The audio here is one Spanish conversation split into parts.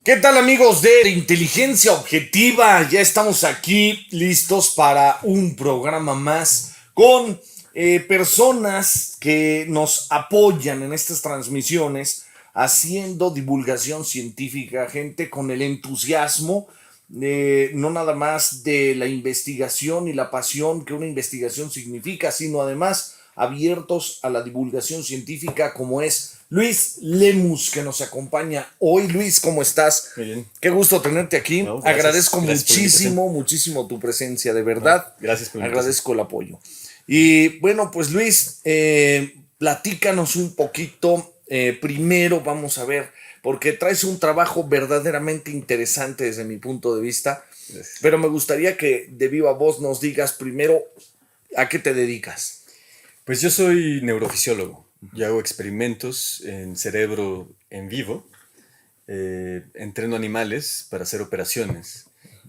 ¿Qué tal, amigos de Inteligencia Objetiva? Ya estamos aquí listos para un programa más con personas que nos apoyan en estas transmisiones haciendo divulgación científica, gente con el entusiasmo, no nada más de la investigación y la pasión que una investigación significa, sino además abiertos a la divulgación científica, como es Luis Lemus, que nos acompaña hoy. Luis, ¿cómo estás? Muy bien. Qué gusto tenerte aquí. No, gracias, Agradezco gracias por la invitación. muchísimo tu presencia, de No, verdad. gracias por la invitación. Agradezco el apoyo. Y bueno, pues Luis, platícanos un poquito. Primero vamos a ver, porque traes un trabajo verdaderamente interesante desde mi punto de vista, Gracias. pero me gustaría que de viva voz nos digas primero a qué te dedicas. Pues yo soy neurofisiólogo. Yo hago experimentos en cerebro en vivo. Entreno animales para hacer operaciones.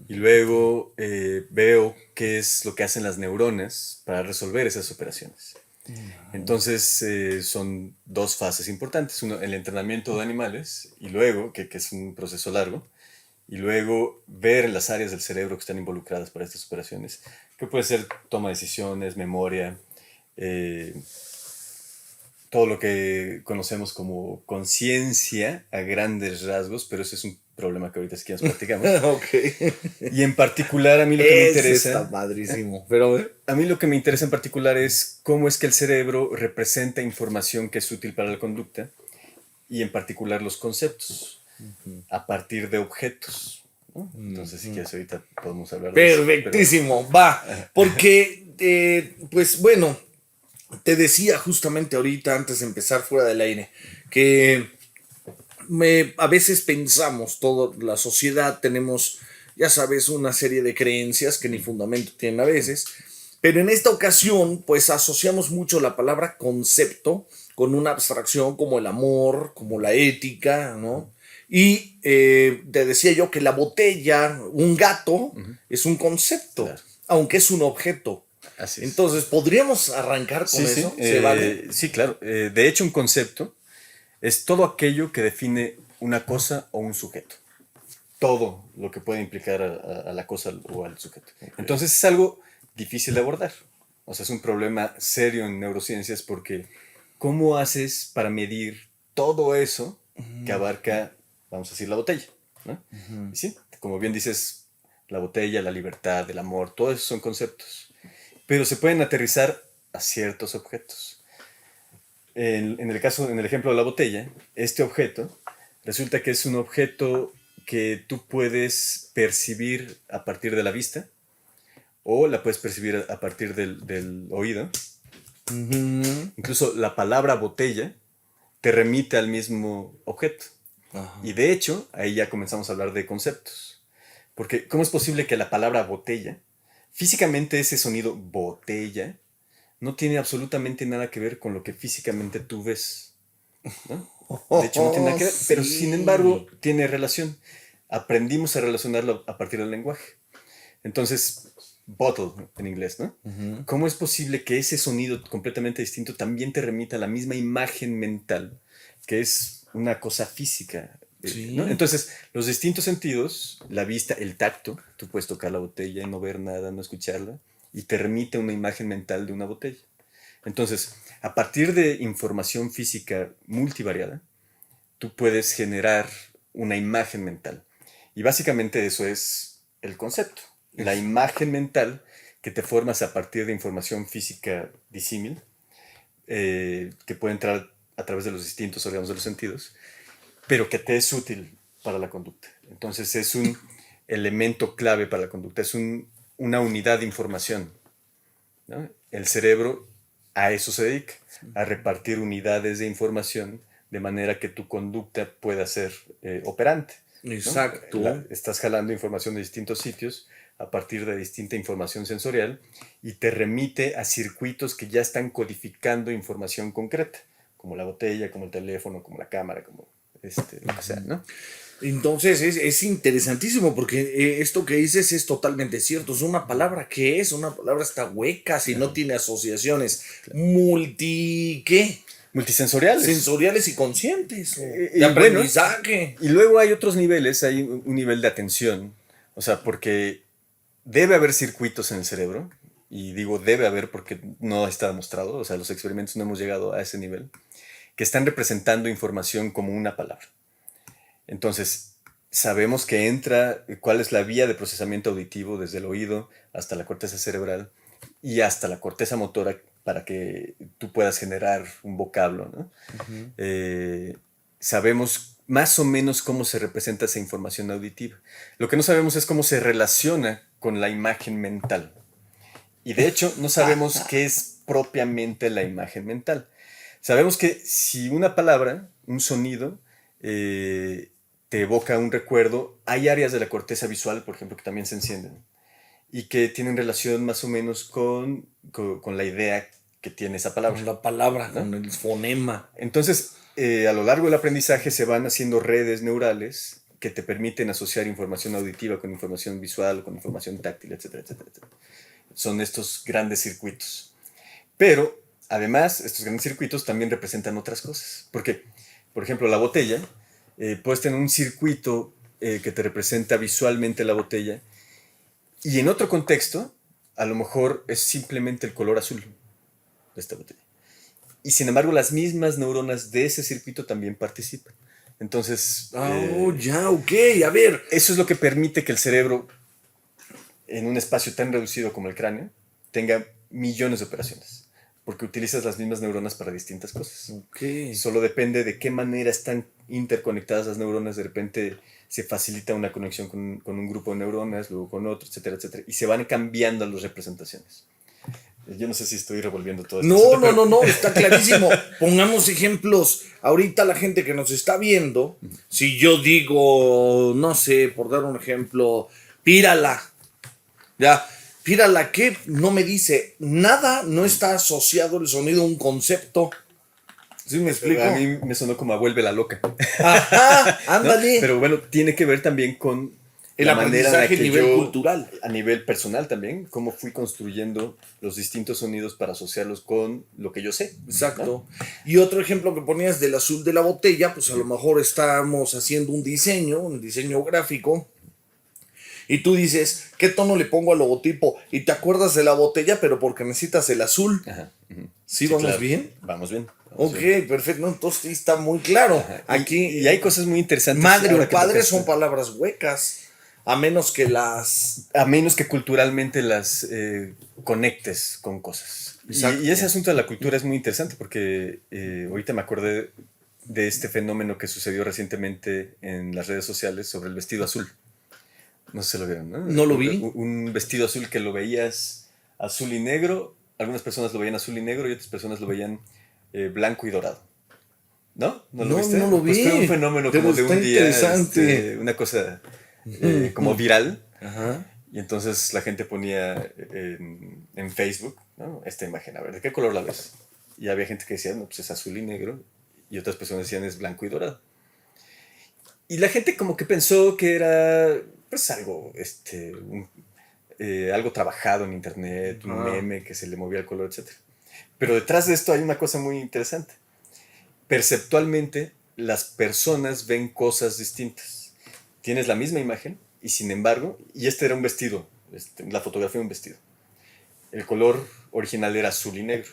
Y luego veo qué es lo que hacen las neuronas para resolver esas operaciones. Entonces son dos fases importantes. Uno, el entrenamiento de animales, y luego, que es un proceso largo, y luego ver las áreas del cerebro que están involucradas para estas operaciones, que puede ser toma de decisiones, memoria, todo lo que conocemos como conciencia a grandes rasgos, pero ese es un problema que ahorita sí que nos platicamos. Ok. Y en particular a mí lo que me interesa... Está padrísimo. Pero A mí lo que me interesa en particular es cómo es que el cerebro representa información que es útil para la conducta, y en particular los conceptos, a partir de objetos, ¿no? Entonces, si quieres, ahorita podemos hablar de eso. perfectísimo, va. Porque, pues bueno, te decía justamente ahorita, antes de empezar fuera del aire, que a veces pensamos, toda la sociedad tenemos, ya sabes, una serie de creencias que ni fundamento tienen a veces, pero en esta ocasión, pues asociamos mucho la palabra concepto con una abstracción como el amor, como la ética, ¿no? Y te decía yo que la botella, un gato, es un concepto, Claro. aunque es un objeto. Así es. Entonces, ¿podríamos arrancar con Sí, eso? sí, ¿Se vale? sí, claro. De hecho, un concepto es todo aquello que define una cosa o un sujeto. Todo lo que puede implicar a la cosa o al sujeto. Entonces es algo difícil de abordar. O sea, es un problema serio en neurociencias porque ¿cómo haces para medir todo eso que abarca, vamos a decir, la botella? ¿No? Y sí, como bien dices, la botella, la libertad, el amor, todo eso son conceptos. Pero se pueden aterrizar a ciertos objetos. En el ejemplo de la botella, este objeto resulta que es un objeto que tú puedes percibir a partir de la vista o la puedes percibir a partir del oído. Incluso la palabra botella te remite al mismo objeto. Y de hecho, ahí ya comenzamos a hablar de conceptos. Porque ¿cómo es posible que la palabra botella, físicamente ese sonido botella, no tiene absolutamente nada que ver con lo que físicamente tú ves, ¿no? De hecho, no tiene nada que ver, pero sin embargo tiene relación. Aprendimos a relacionarlo a partir del lenguaje. Entonces, bottle en inglés, ¿no? ¿Cómo es posible que ese sonido completamente distinto también te remita a la misma imagen mental, que es una cosa física? Sí. ¿No? Entonces, los distintos sentidos, la vista, el tacto, tú puedes tocar la botella y no ver nada, no escucharla, y te remite una imagen mental de una botella. Entonces, a partir de información física multivariada, tú puedes generar una imagen mental. Y básicamente eso es el concepto. La imagen mental que te formas a partir de información física disímil, que puede entrar a través de los distintos órganos de los sentidos, pero que te es útil para la conducta. Entonces es un elemento clave para la conducta, es una unidad de información, ¿no? El cerebro a eso se dedica, a repartir unidades de información de manera que tu conducta pueda ser operante, ¿no? Exacto. Estás jalando información de distintos sitios a partir de distinta información sensorial y te remite a circuitos que ya están codificando información concreta, como la botella, como el teléfono, como la cámara, como lo que sea, ¿no? Entonces es interesantísimo porque esto que dices es totalmente cierto. Es una palabra una palabra está hueca si no tiene asociaciones. Multi, ¿qué? multisensoriales. Sensoriales y conscientes. Y De bueno, aprendizaje. y luego hay otros niveles, hay un nivel de atención, o sea, porque debe haber circuitos en el cerebro, y digo debe haber porque no está demostrado, o sea, los experimentos no hemos llegado a ese nivel, que están representando información como una palabra. Entonces, sabemos que entra, cuál es la vía de procesamiento auditivo desde el oído hasta la corteza cerebral y hasta la corteza motora para que tú puedas generar un vocablo, ¿no? Sabemos más o menos cómo se representa esa información auditiva. Lo que no sabemos es cómo se relaciona con la imagen mental. Y de hecho, no sabemos qué es propiamente la imagen mental. Sabemos que si una palabra, un sonido, te evoca un recuerdo, hay áreas de la corteza visual, por ejemplo, que también se encienden y que tienen relación más o menos con la idea que tiene esa palabra. Con la palabra, ¿no? con el fonema. Entonces, a lo largo del aprendizaje se van haciendo redes neurales que te permiten asociar información auditiva con información visual, con información táctil, etcétera, etcétera, etcétera. Son estos grandes circuitos. Pero, además, estos grandes circuitos también representan otras cosas. Porque, por ejemplo, la botella, puedes tener un circuito que te representa visualmente la botella, y en otro contexto, a lo mejor es simplemente el color azul de esta botella. Y sin embargo, las mismas neuronas de ese circuito también participan. Entonces, ya, ok, a ver. eso es lo que permite que el cerebro, en un espacio tan reducido como el cráneo, tenga millones de operaciones. Porque utilizas las mismas neuronas para distintas cosas. Ok. Solo depende de qué manera están interconectadas las neuronas. De repente se facilita una conexión con un grupo de neuronas, luego con otro, etcétera, etcétera. Y se van cambiando las representaciones. Yo no sé si estoy revolviendo todo esto. No, está clarísimo. Pongamos ejemplos. Ahorita la gente que nos está viendo, si yo digo, no sé, por dar un ejemplo, pírala. Ya, pírala, ¿qué? No me dice nada, no está asociado el sonido a un concepto. ¿Sí me explico? A mí me sonó como a vuelve la loca. Ajá, ándale. ¿No? Pero bueno, tiene que ver también con El la manera en la aprendizaje que a nivel yo, cultural. a nivel personal también, cómo fui construyendo los distintos sonidos para asociarlos con lo que yo sé. Exacto. ¿No? Y otro ejemplo que ponías del azul de la botella, pues a lo mejor estamos haciendo un diseño gráfico, y tú dices, ¿qué tono le pongo al logotipo? Y te acuerdas de la botella, pero porque necesitas el azul. Ajá. ¿Sí, vamos claro. bien? Vamos bien. Ok, perfecto. No, entonces sí está muy claro. Ajá. Aquí. Y hay cosas muy interesantes. Madre o padre son palabras huecas. A menos que culturalmente las conectes con cosas. Y ese asunto de la cultura es muy interesante porque ahorita me acordé de este fenómeno que sucedió recientemente en las redes sociales sobre el vestido azul. No sé si lo vieron, ¿no? No lo vi. Un vestido azul que lo veías azul y negro. Algunas personas lo veían azul y negro y otras personas lo veían blanco y dorado. ¿No? ¿No lo viste? No lo vi. Pues fue un fenómeno como de un día. Interesante. Una cosa como viral. Ajá. Y entonces la gente ponía en Facebook, ¿no? Esta imagen, a ver, ¿de qué color la ves? Y había gente que decía, no, pues es azul y negro. Y otras personas decían, es blanco y dorado. Y la gente como que pensó que era pues algo, algo trabajado en internet, un meme que se le movía el color, etc. Pero detrás de esto hay una cosa muy interesante. Perceptualmente, las personas ven cosas distintas. Tienes la misma imagen y sin embargo, y este era un vestido, la fotografía de un vestido. El color original era azul y negro.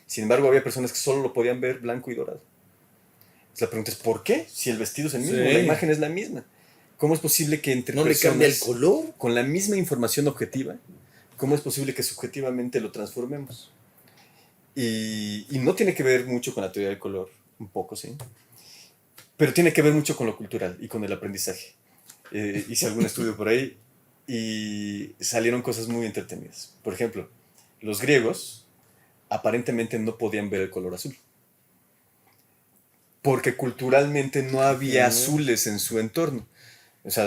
Sin embargo, había personas que solo lo podían ver blanco y dorado. Entonces, la pregunta es, ¿por qué? Si el vestido es el mismo, la imagen es la misma. ¿Cómo es posible que entre personas, ¿no le cambia el color? Con la misma información objetiva, cómo es posible que subjetivamente lo transformemos? Y no tiene que ver mucho con la teoría del color, un poco, sí. Pero tiene que ver mucho con lo cultural y con el aprendizaje. Hice algún estudio por ahí y salieron cosas muy entretenidas. Por ejemplo, los griegos aparentemente no podían ver el color azul. Porque culturalmente no había azules en su entorno. O sea,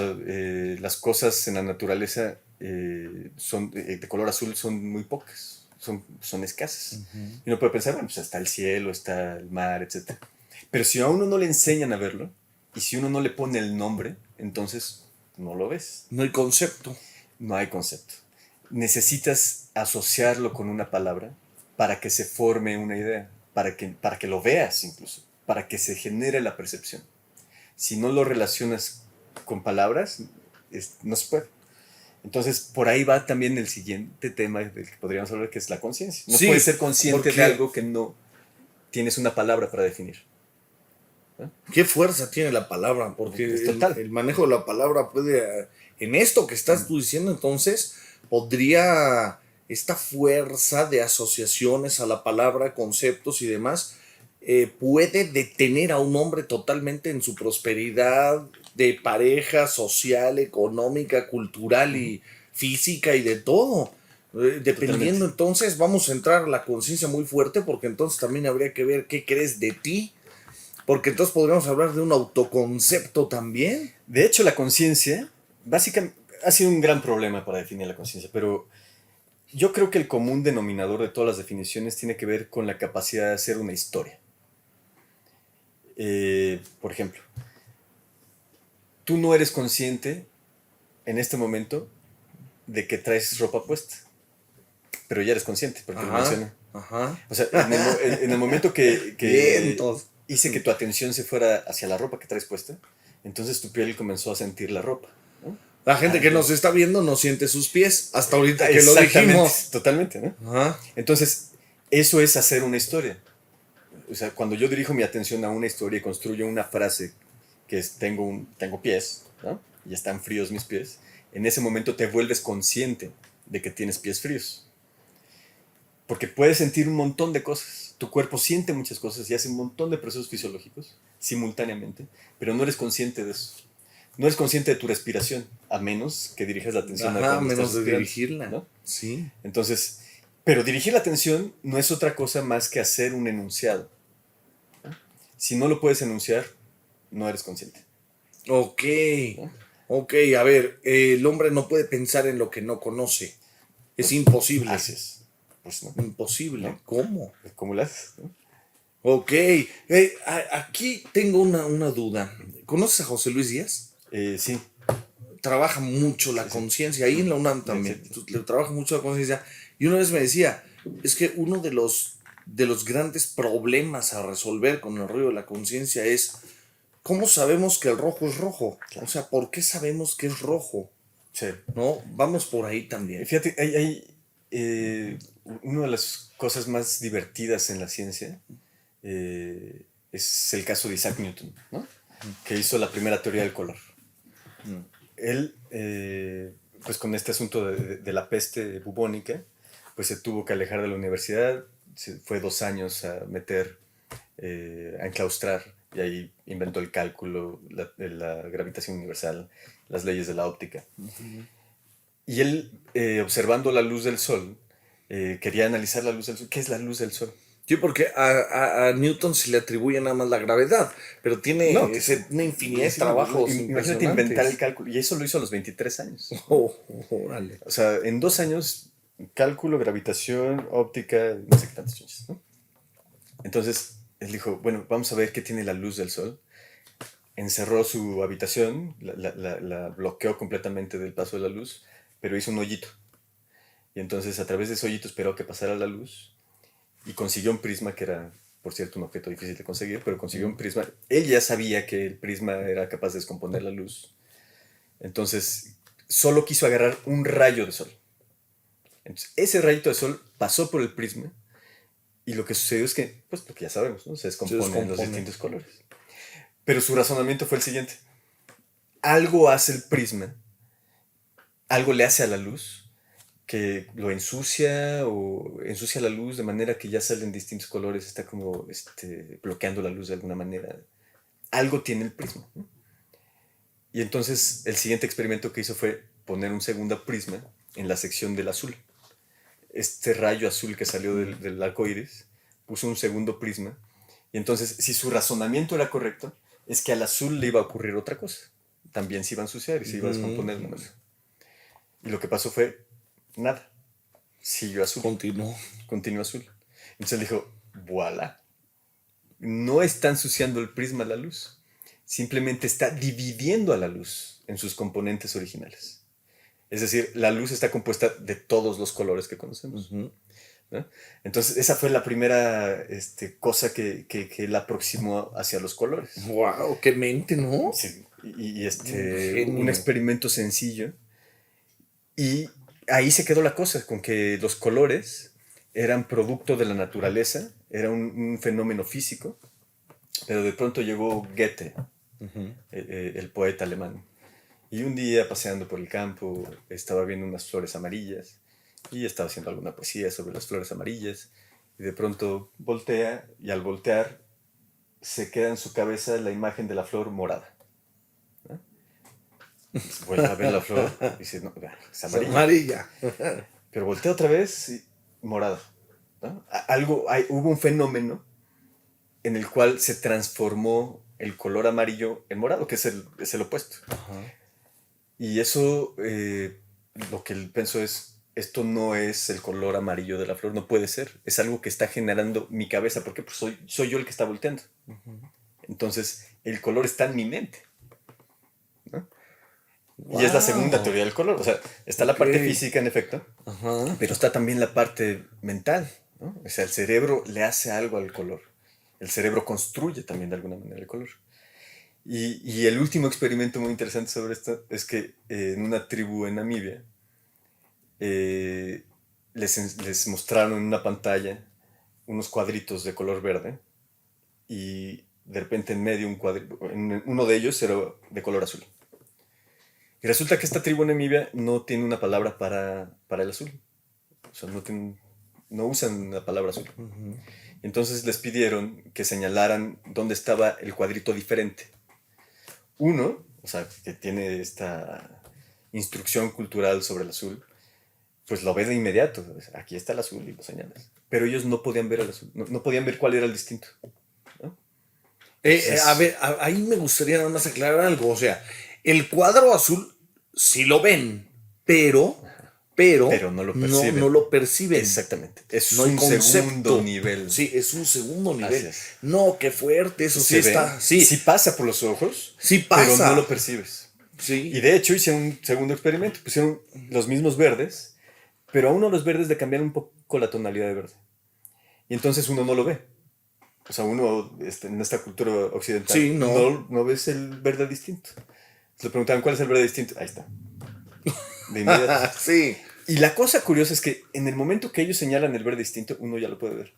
las cosas en la naturaleza de color azul son muy pocas, son escasas. Y uno puede pensar, bueno, pues está el cielo, está el mar, etc. Pero si a uno no le enseñan a verlo, y si uno no le pone el nombre, entonces no lo ves. No hay concepto. No hay concepto. Necesitas asociarlo con una palabra para que se forme una idea. para que lo veas incluso, para que se genere la percepción. Si no lo relacionas con palabras, no se puede. Entonces, por ahí va también el siguiente tema del que podríamos hablar, que es la conciencia. No Sí, puedes ser consciente porque de algo que no tienes una palabra para definir. ¿No? qué fuerza tiene la palabra, porque Es total. el manejo de la palabra puede, en esto que estás tú diciendo, entonces, podría esta fuerza de asociaciones a la palabra, conceptos y demás, puede detener a un hombre totalmente en su prosperidad de pareja, social, económica, cultural y física y de todo. Dependiendo, Totalmente. entonces, vamos a entrar a la conciencia muy fuerte, porque entonces también habría que ver qué crees de ti, porque entonces podríamos hablar de un autoconcepto también. De hecho, la conciencia, básicamente, ha sido un gran problema para definir la conciencia, pero yo creo que el común denominador de todas las definiciones tiene que ver con la capacidad de hacer una historia. Por ejemplo, tú no eres consciente en este momento de que traes ropa puesta, pero ya eres consciente, porque lo mencioné. Ajá. O sea, en el momento que Vientos. hice que tu atención se fuera hacia la ropa que traes puesta, entonces tu piel comenzó a sentir la ropa, ¿no? La gente que Ya. nos está viendo no siente sus pies hasta ahorita que lo Exactamente, dijimos. totalmente, ¿no? Ajá. Entonces, eso es hacer una historia. O sea, cuando yo dirijo mi atención a una historia y construyo una frase que es tengo pies, ¿no? Y están fríos mis pies, en ese momento te vuelves consciente de que tienes pies fríos. Porque puedes sentir un montón de cosas. Tu cuerpo siente muchas cosas y hace un montón de procesos fisiológicos simultáneamente, pero no eres consciente de eso. No eres consciente de tu respiración, a menos que dirijas la atención a Ajá, cuando menos estás de respirando, dirigirla. ¿no? Sí. Entonces, pero dirigir la atención no es otra cosa más que hacer un enunciado. Si no lo puedes enunciar, no eres consciente. Ok. ¿No? Ok, a ver, el hombre no puede pensar en lo que no conoce. Es imposible. Así es. Pues no. Imposible. ¿No? ¿Cómo? ¿Cómo lo haces? ¿No? Ok. Aquí tengo una duda. ¿Conoces a José Luis Díaz? Sí. Trabaja mucho la Sí, sí. conciencia, ahí en la UNAM también, Sí, sí. le trabaja mucho la conciencia. Y una vez me decía, es que uno de los grandes problemas a resolver con el rollo de la conciencia es, ¿cómo sabemos que el rojo es rojo? Claro. O sea, ¿por qué sabemos que es rojo? Sí. ¿No? Vamos por ahí también. Fíjate, una de las cosas más divertidas en la ciencia es el caso de Isaac Newton, ¿no? Que hizo la primera teoría del color. Él, pues con este asunto de la peste bubónica, pues se tuvo que alejar de la universidad, se fue 2 años a a enclaustrar, y ahí inventó el cálculo, la gravitación universal, las leyes de la óptica. Y él, observando la luz del sol, quería analizar la luz del sol. ¿Qué es la luz del sol? Sí, porque a Newton se le atribuye nada más la gravedad, pero tiene No, una infinidad de trabajos imagínate inventar el impresionantes. cálculo. Y eso lo hizo a los 23 años. Oh, órale. O sea, en 2 años, cálculo, gravitación, óptica, no sé qué tantas chinches, ¿no? Entonces, él dijo, bueno, vamos a ver qué tiene la luz del sol. Encerró su habitación, la bloqueó completamente del paso de la luz, pero hizo un hoyito. Y entonces, a través de ese hoyito, esperó que pasara la luz y consiguió un prisma que era, por cierto, un objeto difícil de conseguir, pero consiguió un prisma. Él ya sabía que el prisma era capaz de descomponer la luz. Entonces, solo quiso agarrar un rayo de sol. Entonces, ese rayito de sol pasó por el prisma y lo que sucedió es que, pues lo que ya sabemos, ¿no? Se descompone en los distintos colores. Pero su razonamiento fue el siguiente. Algo hace el prisma, algo le hace a la luz que lo ensucia o ensucia la luz de manera que ya salen distintos colores, está como bloqueando la luz de alguna manera. Algo tiene el prisma, ¿no? Y entonces el siguiente experimento que hizo fue poner un segundo prisma en la sección del azul. Este rayo azul que salió del arco iris, puso un segundo prisma. Y entonces, si su razonamiento era correcto, es que al azul le iba a ocurrir otra cosa. También se iba a ensuciar y se iba a descomponer la cosa. Y lo que pasó fue nada. Siguió azul. Continuó azul. Entonces él dijo, voilà. No está ensuciando el prisma la luz. Simplemente está dividiendo a la luz en sus componentes originales. Es decir, la luz está compuesta de todos los colores que conocemos. ¿no? Entonces, esa fue la primera cosa que la aproximó hacia los colores. ¡Wow! ¡Qué mente!, ¿no? Sí, Genio. un experimento sencillo. Y ahí se quedó la cosa, con que los colores eran producto de la naturaleza, era un fenómeno físico, pero de pronto llegó Goethe, el poeta alemán. Y un día, paseando por el campo, estaba viendo unas flores amarillas y estaba haciendo alguna poesía sobre las flores amarillas. Y de pronto voltea, y al voltear se queda en su cabeza la imagen de la flor morada. Vuelve a ver la flor y dice, no, es amarilla. Es amarilla. Pero voltea otra vez y morada, ¿no? Hubo un fenómeno en el cual se transformó el color amarillo en morado, que es el opuesto. Ajá. Y eso, lo que pienso es, esto no es el color amarillo de la flor, no puede ser. Es algo que está generando mi cabeza, porque pues soy yo el que está volteando. Entonces, el color está en mi mente, ¿no? Wow. Y es la segunda teoría del color. O sea, está la parte física, en efecto, pero está también la parte mental, ¿no? O sea, el cerebro le hace algo al color. El cerebro construye también de alguna manera el color. Y el último experimento muy interesante sobre esto es que en una tribu en Namibia les mostraron en una pantalla unos cuadritos de color verde y de repente en medio uno de ellos era de color azul. Y resulta que esta tribu en Namibia no tiene una palabra para el azul. O sea, no usan la palabra azul. Entonces les pidieron que señalaran dónde estaba el cuadrito diferente. Uno, o sea, que tiene esta instrucción cultural sobre el azul, pues lo ves de inmediato. Aquí está el azul y lo señalas. Pero ellos no podían ver el azul. No podían ver cuál era el distinto, ¿no? A ver, ahí me gustaría nada más aclarar algo. O sea, el cuadro azul sí lo ven, pero no lo perciben. No lo perciben. Exactamente. Es no un segundo nivel. Sí, es un segundo nivel. Es. No, qué fuerte, eso sí está. Sí. Sí pasa por los ojos, sí pasa, pero no lo percibes. Sí. Y de hecho hice un segundo experimento. Pusieron los mismos verdes, pero a uno de los verdes le cambiaron un poco la tonalidad de verde. Y entonces uno no lo ve. O sea, uno en esta cultura occidental sí, no ves el verde distinto. Le preguntaban, ¿cuál es el verde distinto? Ahí está. De inmediato. Sí. Y la cosa curiosa es que en el momento que ellos señalan el verde distinto, uno ya lo puede ver.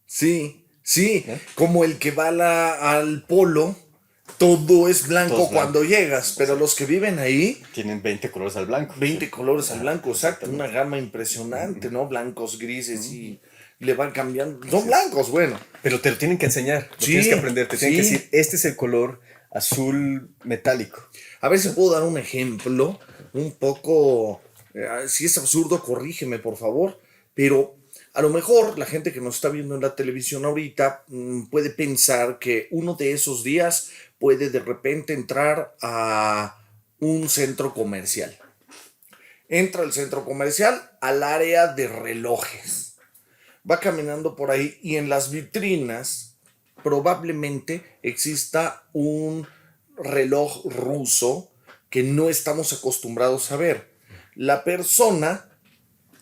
Sí, sí. ¿Eh? Como el que va al polo, todo es blanco cuando llegas, pero los que viven ahí tienen 20 colores al blanco. 20 colores al blanco, exacto. Una gama impresionante, ¿no? Blancos, grises y le van cambiando. Son blancos, bueno. Pero te lo tienen que enseñar, lo tienes que aprender. Te tienen que decir, este es el color azul metálico. A ver si puedo dar un ejemplo un poco... si es absurdo, corrígeme, por favor. Pero a lo mejor la gente que nos está viendo en la televisión ahorita puede pensar que uno de esos días puede de repente entrar a un centro comercial. Entra al centro comercial al área de relojes. Va caminando por ahí y en las vitrinas probablemente exista un reloj ruso que no estamos acostumbrados a ver. La persona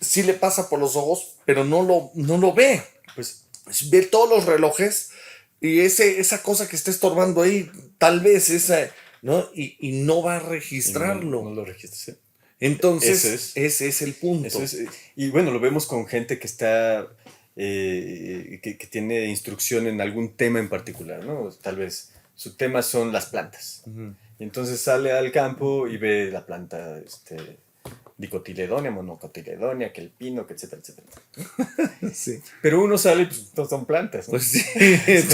sí le pasa por los ojos, pero no lo ve. Pues ve todos los relojes y esa cosa que está estorbando ahí, tal vez esa, ¿no? Y no va a registrarlo. No lo registras, ¿sí? Entonces, ese es el punto. Y bueno, lo vemos con gente que está, que tiene instrucción en algún tema en particular, ¿no? Tal vez su tema son las plantas. Y entonces sale al campo y ve la planta, dicotiledonia, monocotiledonia, que el pino, que etcétera, etcétera. Sí. Pero uno sale y pues todos son plantas, ¿no? Pues sí,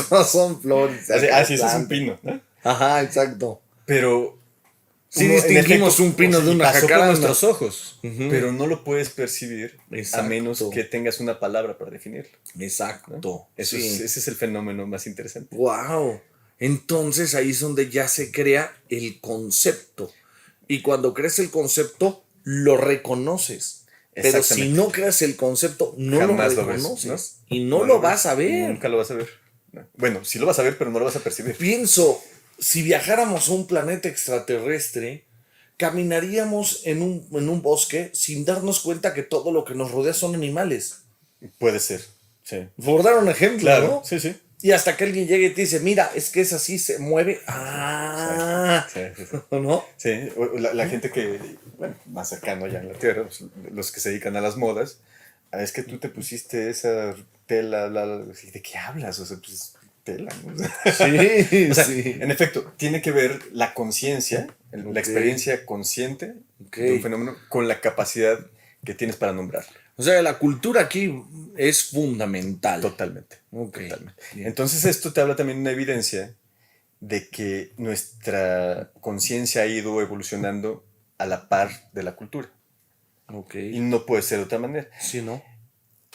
todos son flores. Así es un pino, ¿no? Ajá, exacto. Pero sí distinguimos un pino de una jacaranda. Con nuestros ojos, pero no lo puedes percibir a menos que tengas una palabra para definirlo. Exacto. ¿No? Ese es el fenómeno más interesante. ¡Wow! Entonces ahí es donde ya se crea el concepto. Y cuando crees el concepto, lo reconoces. Pero si no creas el concepto, no jamás lo reconoces. Lo ves, ¿no? Y no lo vas a ver. Nunca lo vas a ver. Bueno, sí lo vas a ver, pero no lo vas a percibir. Pienso, si viajáramos a un planeta extraterrestre, caminaríamos en un bosque sin darnos cuenta que todo lo que nos rodea son animales. Puede ser, sí. Por dar un ejemplo, Claro, ¿no? sí, sí. Y hasta que alguien llegue y te dice, mira, es que es así, se mueve. Ah, Sí, sí, sí. ¿no? Sí, la gente que, bueno, más cercano ya en la Tierra, los que se dedican a las modas, es que tú te pusiste esa tela, ¿de qué hablas? O sea, pues tela, ¿no? Sí, O sea, sí. en efecto, tiene que ver la conciencia, la Ok, experiencia consciente ok. de un fenómeno con la capacidad que tienes para nombrarlo. O sea, la cultura aquí es fundamental. Totalmente, Ok, totalmente. bien. Entonces esto te habla también de una evidencia de que nuestra conciencia ha ido evolucionando a la par de la cultura. Ok. Y no puede ser de otra manera. Sí, ¿no?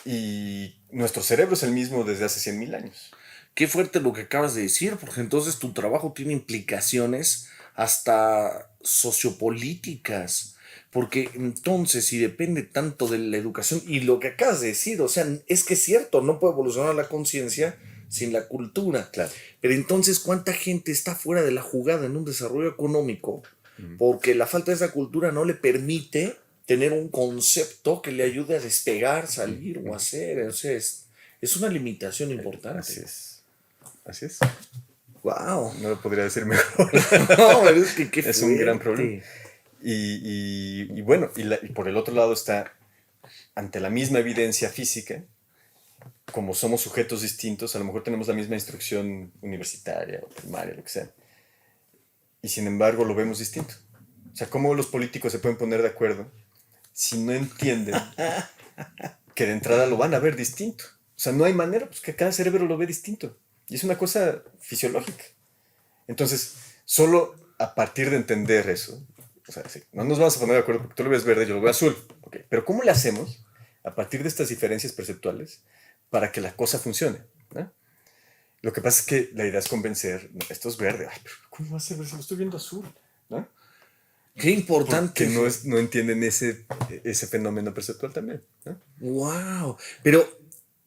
Y nuestro cerebro es el mismo desde hace 100.000 años. Qué fuerte lo que acabas de decir, porque entonces tu trabajo tiene implicaciones hasta sociopolíticas. Porque entonces, si depende tanto de la educación y lo que acabas de decir, o sea, es que es cierto, no puede evolucionar la conciencia sin la cultura. Claro. Pero entonces, ¿cuánta gente está fuera de la jugada en un desarrollo económico? Porque la falta de esa cultura no le permite tener un concepto que le ayude a despegar, salir o hacer. O sea, es una limitación Así importante. es. Así es. Wow. No lo podría decir mejor. No, pero es que qué Es un gran problema. fuerte. Y bueno, y por el otro lado está, ante la misma evidencia física, como somos sujetos distintos, a lo mejor tenemos la misma instrucción universitaria o primaria, lo que sea, y sin embargo lo vemos distinto. O sea, ¿cómo los políticos se pueden poner de acuerdo si no entienden que de entrada lo van a ver distinto? O sea, no hay manera, pues que cada cerebro lo ve distinto. Y es una cosa fisiológica. Entonces, solo a partir de entender eso, o sea, sí, no nos vamos a poner de acuerdo porque tú lo ves verde, yo lo veo azul. Okay. Pero ¿cómo le hacemos a partir de estas diferencias perceptuales para que la cosa funcione? ¿No? Lo que pasa es que la idea es convencer, no, esto es verde, ay, pero ¿cómo va a ser verde si lo estoy viendo azul? ¿No? Qué importante. Porque no entienden ese fenómeno perceptual también. ¿No? Wow. Pero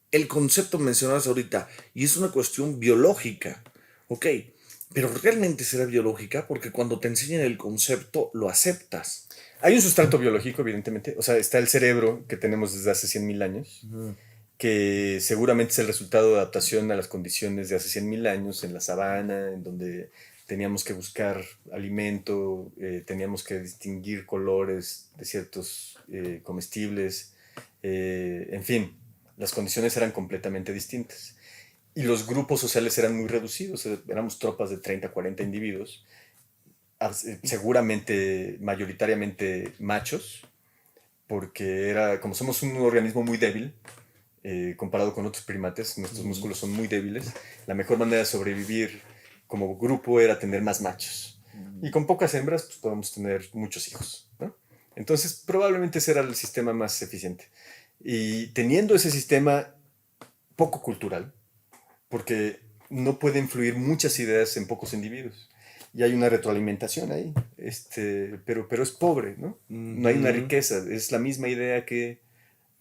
el concepto mencionabas ahorita, y es una cuestión biológica. Ok. Pero realmente será biológica porque cuando te enseñan el concepto lo aceptas. Hay un sustrato biológico, evidentemente. O sea, está el cerebro que tenemos desde hace 100.000 años, que seguramente es el resultado de adaptación a las condiciones de hace 100.000 años en la sabana, en donde teníamos que buscar alimento, teníamos que distinguir colores de ciertos comestibles, en fin, las condiciones eran completamente distintas. Y los grupos sociales eran muy reducidos, éramos tropas de 30, 40 individuos, seguramente mayoritariamente machos, porque como somos un organismo muy débil, comparado con otros primates, nuestros músculos son muy débiles, la mejor manera de sobrevivir como grupo era tener más machos. Y con pocas hembras pues, podemos tener muchos hijos. ¿No? Entonces probablemente ese era el sistema más eficiente. Y teniendo ese sistema poco cultural, porque no puede influir muchas ideas en pocos individuos. Y hay una retroalimentación ahí, pero es pobre, ¿no? No hay una riqueza, es la misma idea que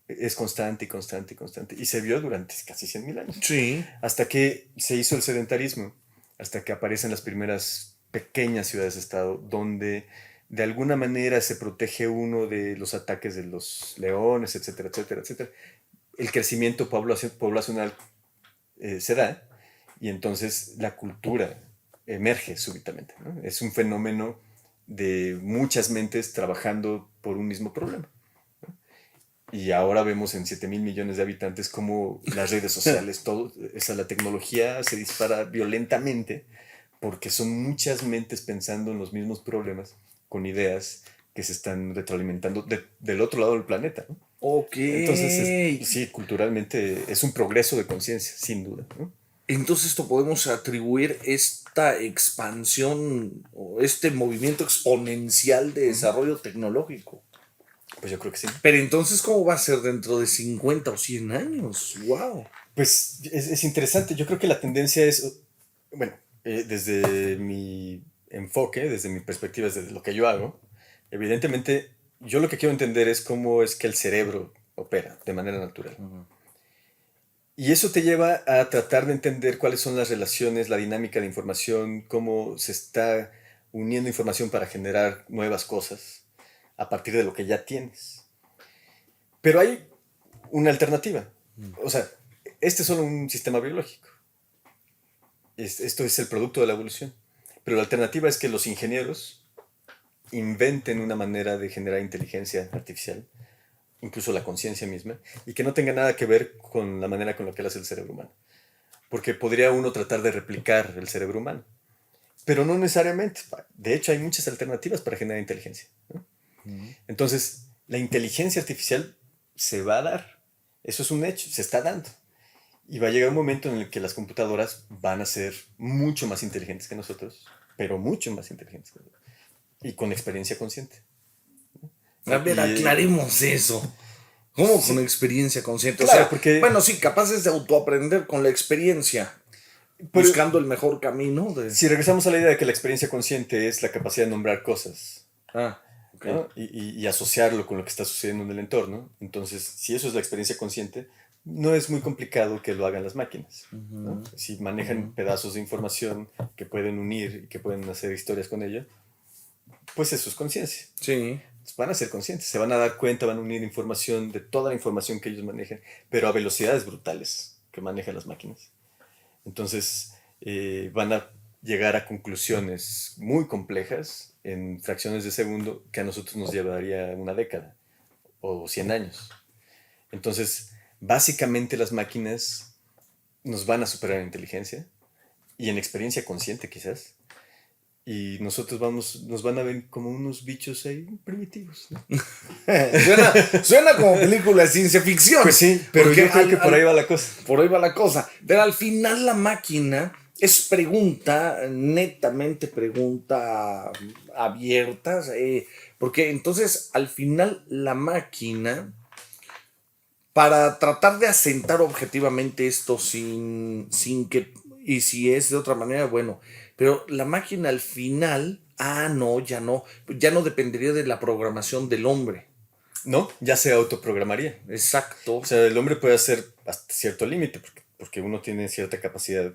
es constante y constante y constante. Y se vio durante casi 100.000 años. Sí. Hasta que se hizo el sedentarismo, hasta que aparecen las primeras pequeñas ciudades-estado, donde de alguna manera se protege uno de los ataques de los leones, etcétera, etcétera, etcétera. El crecimiento poblacional se da y entonces la cultura emerge súbitamente. ¿No? Es un fenómeno de muchas mentes trabajando por un mismo problema. Y ahora vemos en 7.000 millones de habitantes cómo las redes sociales, todo, la tecnología se dispara violentamente porque son muchas mentes pensando en los mismos problemas con ideas que se están retroalimentando del otro lado del planeta. ¿No? Ok. Entonces, sí, culturalmente es un progreso de conciencia, sin duda. ¿No? Entonces esto podemos atribuir esta expansión o este movimiento exponencial de desarrollo tecnológico. Pues yo creo que sí. Pero entonces, ¿cómo va a ser dentro de 50 o 100 años? ¡Wow! Pues es interesante. Yo creo que la tendencia es, bueno, desde mi enfoque, desde mi perspectiva, desde lo que yo hago, evidentemente yo lo que quiero entender es cómo es que el cerebro opera de manera natural. Y eso te lleva a tratar de entender cuáles son las relaciones, la dinámica de información, cómo se está uniendo información para generar nuevas cosas a partir de lo que ya tienes. Pero hay una alternativa. O sea, este es solo un sistema biológico. Esto es el producto de la evolución. Pero la alternativa es que los ingenieros inventen una manera de generar inteligencia artificial, incluso la conciencia misma, y que no tenga nada que ver con la manera con la que lo hace el cerebro humano. Porque podría uno tratar de replicar el cerebro humano, pero no necesariamente. De hecho, hay muchas alternativas para generar inteligencia, ¿no? Entonces, la inteligencia artificial se va a dar. Eso es un hecho, se está dando. Y va a llegar un momento en el que las computadoras van a ser mucho más inteligentes que nosotros, pero mucho más inteligentes que nosotros, y con experiencia consciente. A ver, Y, aclaremos eso. ¿Cómo con sí, experiencia consciente? O claro, sea, porque bueno, sí, capaces de autoaprender con la experiencia, pero buscando el mejor camino de... si regresamos a la idea de que la experiencia consciente es la capacidad de nombrar cosas, Ah, ok. ¿no? Y asociarlo con lo que está sucediendo en el entorno, entonces, si eso es la experiencia consciente, no es muy complicado que lo hagan las máquinas, ¿no? Si manejan pedazos de información que pueden unir y que pueden hacer historias con ello, pues eso es conciencia. Sí. Van a ser conscientes, se van a dar cuenta, van a unir información de toda la información que ellos manejan, pero a velocidades brutales que manejan las máquinas. Entonces, van a llegar a conclusiones muy complejas en fracciones de segundo que a nosotros nos llevaría una década o 100 años. Entonces, básicamente las máquinas nos van a superar en inteligencia y en experiencia consciente quizás. Y nosotros nos van a ver como unos bichos ahí primitivos, ¿no? Suena como película de ciencia ficción. Pues sí, pero Porque yo creo que por ahí va la cosa. por ahí va la cosa. Pero al final la máquina es pregunta, netamente pregunta abierta. Porque entonces al final la máquina, para tratar de asentar objetivamente esto sin que, y si es de otra manera, bueno, pero la máquina al final, no, ya no dependería de la programación del hombre. No, ya se autoprogramaría. Exacto. O sea, el hombre puede hacer hasta cierto límite, porque uno tiene cierta capacidad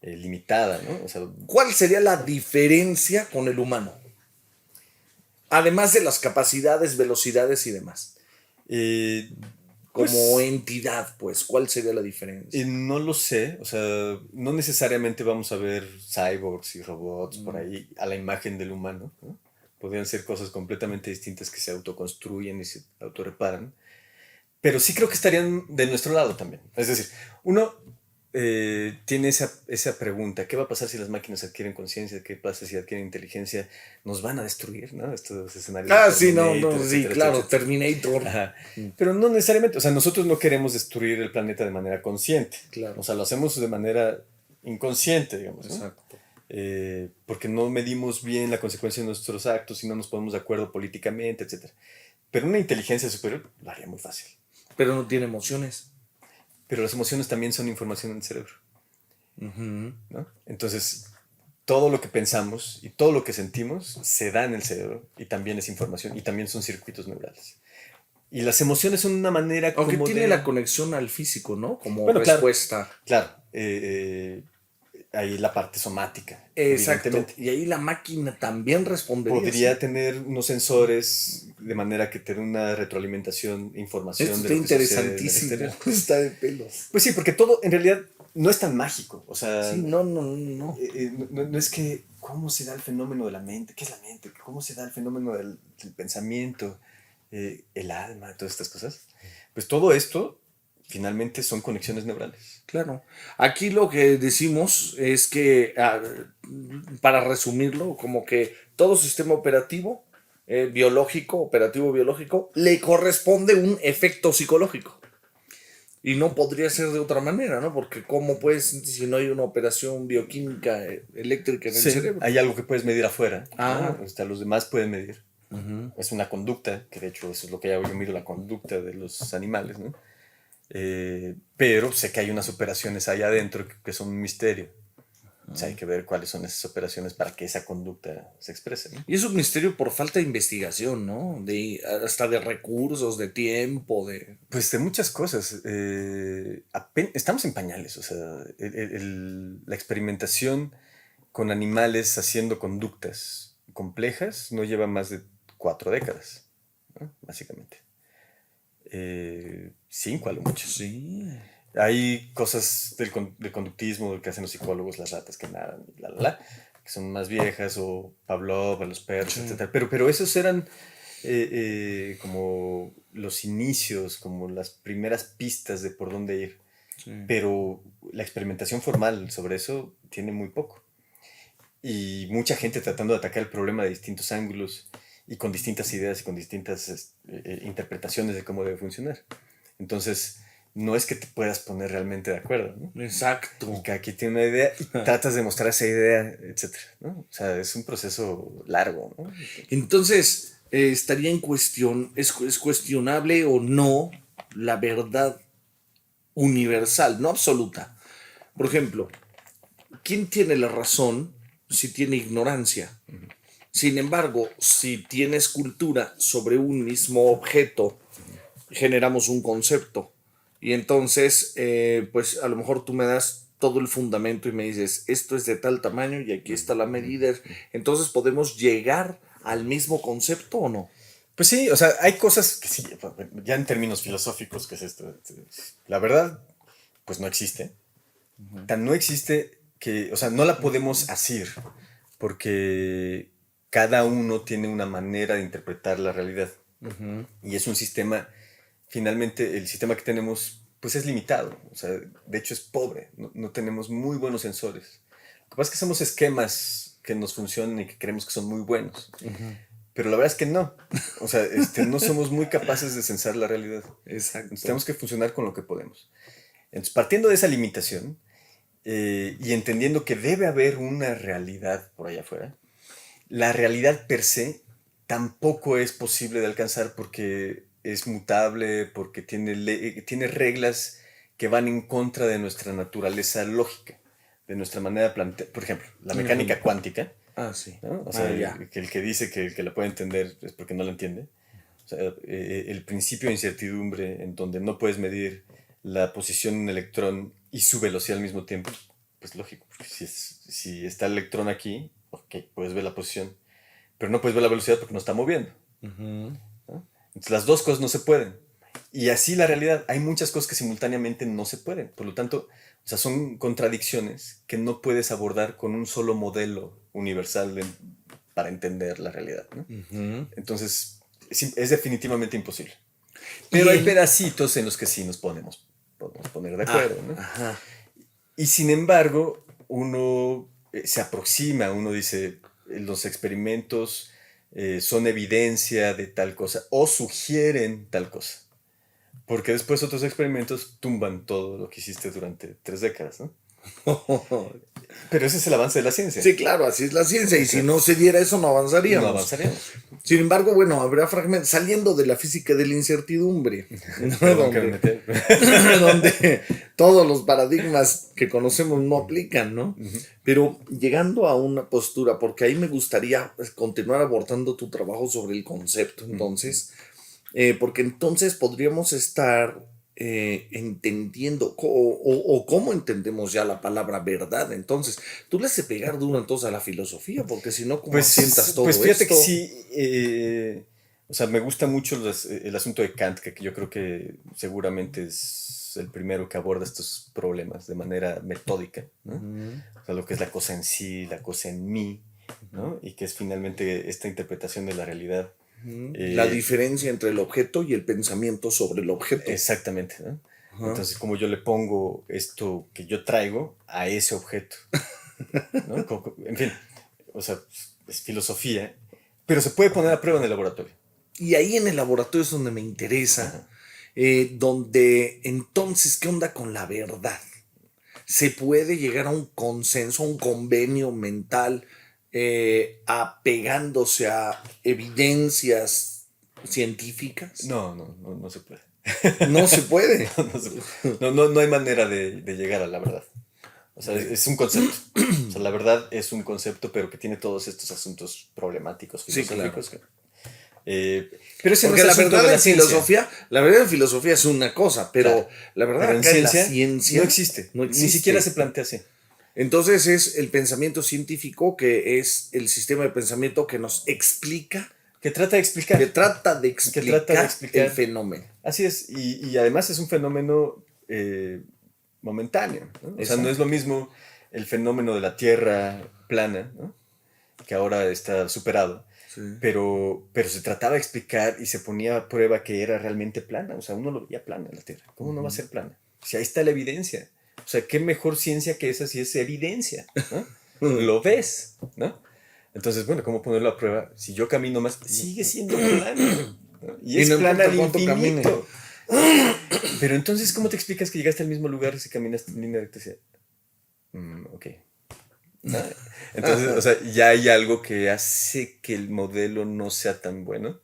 limitada, ¿no? O sea, ¿Cuál sería la diferencia con el humano? Además de las capacidades, velocidades y demás. eh, Como pues entidad, pues, ¿cuál sería la diferencia? no lo sé, o sea, no necesariamente vamos a ver cyborgs y robots por ahí a la imagen del humano, ¿no? Podrían ser cosas completamente distintas que se autoconstruyen y se autorreparan. Pero sí creo que estarían de nuestro lado también. Es decir, uno tiene esa pregunta, ¿qué va a pasar si las máquinas adquieren conciencia? ¿Qué pasa si adquieren inteligencia? ¿Nos van a destruir? ¿No? Estos escenarios de Sí, no, Terminator, sí, etcétera, etcétera, claro, etcétera. Terminator. Ajá. Pero no necesariamente, o sea, nosotros no queremos destruir el planeta de manera consciente. Claro. O sea, lo hacemos de manera inconsciente, digamos, ¿no? Exacto. Porque no medimos bien la consecuencia de nuestros actos y no nos ponemos de acuerdo políticamente, etcétera. Pero una inteligencia superior lo haría muy fácil. Pero no tiene emociones. Pero las emociones también son información en el cerebro, ¿no? Entonces, todo lo que pensamos y todo lo que sentimos se da en el cerebro y también es información y también son circuitos neurales. Y las emociones son una manera Aunque como tiene de... la conexión al físico, ¿no? Como Bueno, claro, respuesta. claro. Ahí la parte somática, Exacto. evidentemente. Y ahí la máquina también respondería, Podría ¿sí? tener unos sensores de manera que te dé una retroalimentación, Esto información de está lo que sucede en el interesantísimo. exterior. Está de pelos. Pues sí, porque todo en realidad no es tan mágico. O sea, Sí, no, no, no. no es que cómo se da el fenómeno de la mente, qué es la mente, cómo se da el fenómeno del pensamiento, el alma, todas estas cosas. Pues todo esto finalmente son conexiones neurales. Claro. Aquí lo que decimos es que, para resumirlo, como que todo sistema operativo biológico, operativo biológico, le corresponde un efecto psicológico. Y no podría ser de otra manera, ¿no? Porque cómo pues, si no hay una operación bioquímica eléctrica en el Sí, cerebro. hay algo que puedes medir afuera, ¿no? Ah, Hasta los demás pueden medir. Es una conducta, que de hecho eso es lo que hago, yo mido la conducta de los animales, ¿no? Pero sé que hay unas operaciones ahí adentro que son un misterio. O sea, hay que ver cuáles son esas operaciones para que esa conducta se exprese, ¿no? y es un misterio por falta de investigación, ¿no? Hasta de recursos, de tiempo, de... Pues de muchas cosas. Estamos en pañales, o sea, la experimentación con animales haciendo conductas complejas no lleva más de 4 décadas, ¿no? Básicamente. 5 a lo mucho. Sí. Hay cosas del conductismo que hacen los psicólogos, las ratas que nadan, que son más viejas, o Pavlov, a los perros, Sí. etc. Pero esos eran como los inicios, como las primeras pistas de por dónde ir. Sí. Pero la experimentación formal sobre eso tiene muy poco. Y mucha gente tratando de atacar el problema de distintos ángulos y con distintas ideas y con distintas interpretaciones de cómo debe funcionar. Entonces, no es que te puedas poner realmente de acuerdo, ¿no? Exacto. Y cada quien tiene una idea y tratas de mostrar esa idea, etcétera, ¿no? O sea, es un proceso largo, ¿no? Entonces, estaría en cuestión, ¿es cuestionable o no la verdad universal, no absoluta? Por ejemplo, ¿quién tiene la razón si tiene ignorancia? Sin embargo, si tienes cultura sobre un mismo objeto, generamos un concepto. Y entonces, pues a lo mejor tú me das todo el fundamento y me dices, esto es de tal tamaño y aquí está la medida. Entonces, ¿podemos llegar al mismo concepto o no? Pues sí, o sea, hay cosas que sí, ya en términos filosóficos, ¿qué es esto? La verdad, pues no existe. Tan no existe que, o sea, no la podemos asir, porque cada uno tiene una manera de interpretar la realidad. Y es un sistema, finalmente, el sistema que tenemos, pues es limitado. O sea, de hecho es pobre. No tenemos muy buenos sensores. Lo que pasa es que hacemos esquemas que nos funcionan y que creemos que son muy buenos. Pero la verdad es que no. O sea, no somos muy capaces de sensar la realidad. Exacto. Entonces, tenemos que funcionar con lo que podemos. Entonces, partiendo de esa limitación y entendiendo que debe haber una realidad por allá afuera, la realidad per se tampoco es posible de alcanzar porque es mutable, porque tiene reglas que van en contra de nuestra naturaleza lógica, de nuestra manera de plantear. Por ejemplo, la mecánica cuántica. Ah, sí. ¿No? O sea, ya. el que dice que el que la puede entender es porque no la entiende. O sea, el principio de incertidumbre en donde no puedes medir la posición de un electrón y su velocidad al mismo tiempo, pues lógico, porque si está el electrón aquí, ok, puedes ver la posición, pero no puedes ver la velocidad porque no está moviendo. ¿No? Entonces las dos cosas no se pueden. Y así la realidad, hay muchas cosas que simultáneamente no se pueden. Por lo tanto, o sea, son contradicciones que no puedes abordar con un solo modelo universal para entender la realidad, ¿no? Entonces, es definitivamente imposible. Pero hay pedacitos en los que sí podemos poner de acuerdo, ¿no? Ajá. Y sin embargo, uno se aproxima, uno dice, los experimentos son evidencia de tal cosa o sugieren tal cosa. Porque después otros experimentos tumban todo lo que hiciste durante 3 décadas, ¿no? Pero ese es el avance de la ciencia. Sí, claro, así es la ciencia. Y si no se diera eso, no avanzaríamos. No avanzaríamos. Sin embargo, bueno, habrá fragmentos saliendo de la física de la incertidumbre, ¿no? Perdón que me metí. donde todos los paradigmas que conocemos no aplican, ¿no? Pero llegando a una postura, porque ahí me gustaría continuar abordando tu trabajo sobre el concepto, entonces, porque entonces podríamos estar entendiendo o cómo entendemos ya la palabra verdad. Entonces, tú le has de pegar duro entonces a la filosofía, porque si no, ¿cómo Pues, asientas todo pues fíjate esto? que sí, o sea, me gusta mucho el asunto de Kant, que yo creo que seguramente es el primero que aborda estos problemas de manera metódica, ¿no? O sea, lo que es la cosa en sí, la cosa en mí, ¿no? Y que es finalmente esta interpretación de la realidad. La diferencia entre el objeto y el pensamiento sobre el objeto. Exactamente, ¿no? Entonces, como yo le pongo esto que yo traigo a ese objeto, ¿no? En fin, o sea, es filosofía, pero se puede poner a prueba en el laboratorio. Y ahí en el laboratorio es donde me interesa, donde entonces, ¿qué onda con la verdad? ¿Se puede llegar a un consenso, a un convenio mental, apegándose a evidencias científicas? No se puede. No se puede. No se puede. No hay manera de llegar a la verdad. O sea, es un concepto. O sea, la verdad es un concepto, pero que tiene todos estos asuntos problemáticos, filosóficos. Sí, claro. Pero ese Porque no la es asunto verdad de en filosofía, la verdad en filosofía es una cosa, pero claro, la verdad pero acá en la ciencia no existe. Ni siquiera se plantea así. Entonces es el pensamiento científico, que es el sistema de pensamiento que nos explica Que trata de explicar. que trata de Que trata de explicar el fenómeno. Así es, y además es un fenómeno momentáneo, ¿no? O sea, no es lo mismo el fenómeno de la Tierra plana, ¿no? Que ahora está superado, Sí. pero se trataba de explicar y se ponía a prueba que era realmente plana, o sea, uno lo veía plana la Tierra, ¿cómo no va a ser plana? Si ahí está la evidencia, o sea, ¿qué mejor ciencia que esa si es evidencia, ¿no? Lo ves, ¿no? Entonces, bueno, ¿cómo ponerlo a prueba? Si yo camino más, sigue siendo plana, ¿no? Y es no plana al importa cuánto infinito. Pero entonces, ¿cómo te explicas que llegaste al mismo lugar si caminaste en línea recta? Ok. ¿No? Entonces, o sea, ya hay algo que hace que el modelo no sea tan bueno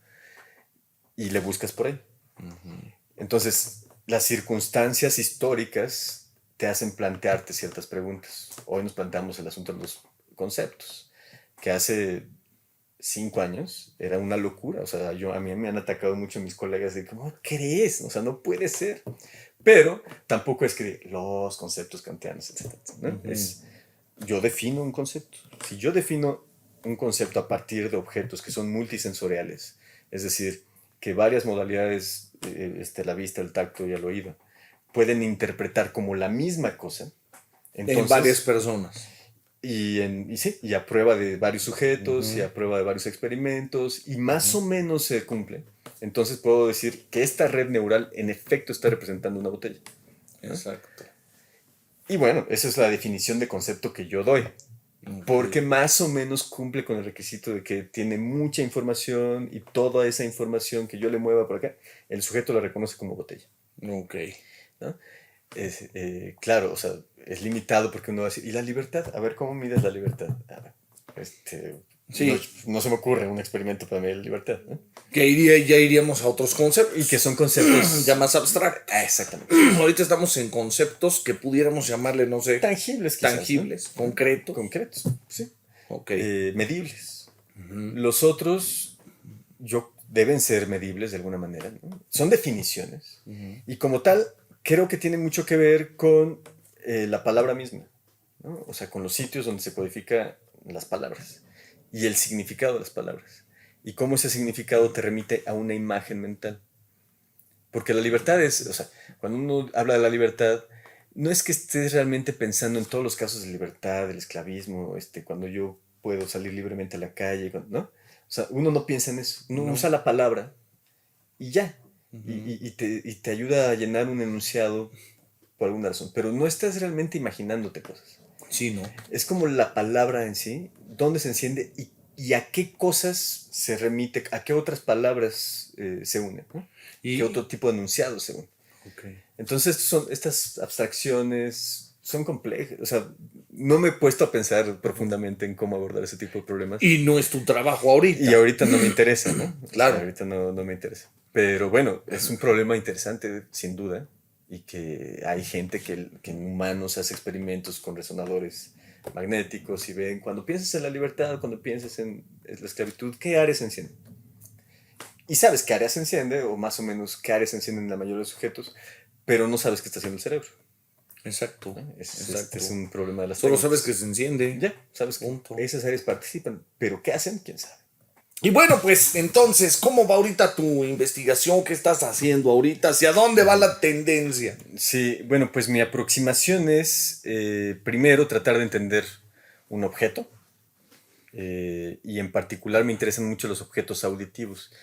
y le buscas por ahí. Entonces, las circunstancias históricas te hacen plantearte ciertas preguntas. Hoy nos planteamos el asunto de los conceptos, que hace 5 años era una locura. O sea, a mí me han atacado mucho mis colegas de ¿cómo crees? O sea, no puede ser. Pero tampoco es que los conceptos kantianos, etc. ¿no? Yo defino un concepto. Si yo defino un concepto a partir de objetos que son multisensoriales, es decir, que varias modalidades, la vista, el tacto y el oído, pueden interpretar como la misma cosa, entonces, en varias personas. Y a prueba de varios sujetos, y a prueba de varios experimentos, y más o menos se cumple. Entonces puedo decir que esta red neural en efecto está representando una botella, ¿no? Exacto. Y bueno, esa es la definición de concepto que yo doy. Porque más o menos cumple con el requisito de que tiene mucha información y toda esa información que yo le mueva por acá, el sujeto la reconoce como botella. Ok. ¿No? Claro, o sea, es limitado porque uno va a decir, ¿y la libertad? A ver, ¿cómo mides la libertad? Sí. No se me ocurre un experimento para medir la libertad, ¿no? Ya iríamos a otros conceptos. Y que son conceptos ya más abstractos. Exactamente. Ahorita estamos en conceptos que pudiéramos llamarle, no sé, Tangibles, quizás, tangibles, ¿no? Concretos, sí. Ok. Medibles. Los otros deben ser medibles de alguna manera, ¿no? Son definiciones. Y como tal, creo que tiene mucho que ver con la palabra misma, ¿no? O sea, con los sitios donde se codifican las palabras y el significado de las palabras. Y cómo ese significado te remite a una imagen mental. Porque la libertad es, o sea, cuando uno habla de la libertad, no es que estés realmente pensando en todos los casos de libertad, del esclavismo, cuando yo puedo salir libremente a la calle, ¿no? O sea, uno no piensa en eso, uno usa la palabra y ya. Y te ayuda a llenar un enunciado por alguna razón, pero no estás realmente imaginándote cosas. Sí, ¿no? Es como la palabra en sí, dónde se enciende y a qué cosas se remite, a qué otras palabras se unen, ¿no? ¿Qué otro tipo de enunciado se une? Okay. Entonces estas abstracciones son complejas, o sea, no me he puesto a pensar profundamente en cómo abordar ese tipo de problemas. Y no es tu trabajo ahorita. Y ahorita no me interesa, ¿no? Claro. O sea, ahorita no me interesa. Pero bueno, es un problema interesante, sin duda, y que hay gente que en humanos hace experimentos con resonadores magnéticos y ven, cuando piensas en la libertad, cuando piensas en la esclavitud, ¿qué áreas se encienden? Y sabes qué áreas se enciende, o más o menos qué áreas se encienden en la mayoría de los sujetos, pero no sabes qué está haciendo el cerebro. Exacto. ¿No? Es un problema de las Solo técnicas. sabes que se enciende. Ya, sabes que esas áreas participan, pero ¿qué hacen? ¿Quién sabe? Y bueno, pues entonces, ¿cómo va ahorita tu investigación? ¿Qué estás haciendo ahorita? ¿Hacia dónde va la tendencia? Sí, bueno, pues mi aproximación es primero tratar de entender un objeto y en particular me interesan mucho los objetos auditivos.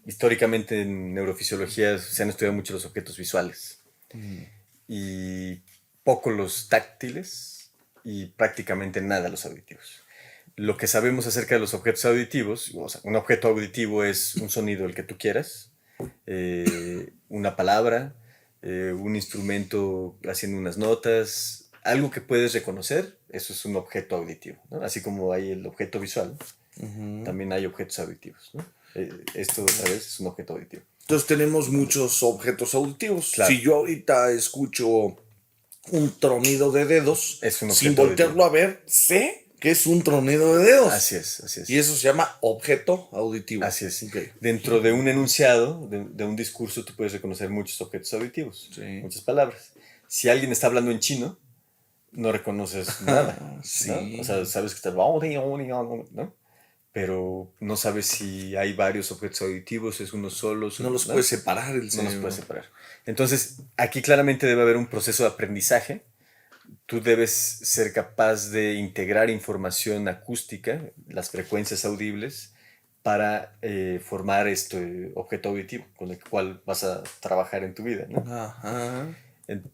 Históricamente en neurofisiología se han estudiado mucho los objetos visuales y poco los táctiles y prácticamente nada los auditivos. Lo que sabemos acerca de los objetos auditivos, o sea, un objeto auditivo es un sonido el que tú quieras, una palabra, un instrumento haciendo unas notas, algo que puedes reconocer, eso es un objeto auditivo, ¿no? Así como hay el objeto visual, también hay objetos auditivos, ¿no? Esto otra vez es un objeto auditivo. Entonces tenemos muchos objetos auditivos. Claro. Si yo ahorita escucho un tronido de dedos, es un sin voltearlo auditivo. a ver, sé que es un tronido de dedos. Así es. Y eso se llama objeto auditivo. Así es. Okay. Dentro de un enunciado, de un discurso, tú puedes reconocer muchos objetos auditivos, muchas palabras. Si alguien está hablando en chino, no reconoces nada. Sí. ¿No? O sea, sabes que está... ¿no? pero no sabes si hay varios objetos auditivos, es uno solo, No los ¿no? puedes separar el No los cerebro. puedes separar. Entonces, aquí claramente debe haber un proceso de aprendizaje. Tú debes ser capaz de integrar información acústica, las frecuencias audibles, para formar este objeto auditivo con el cual vas a trabajar en tu vida, ¿no? Ajá.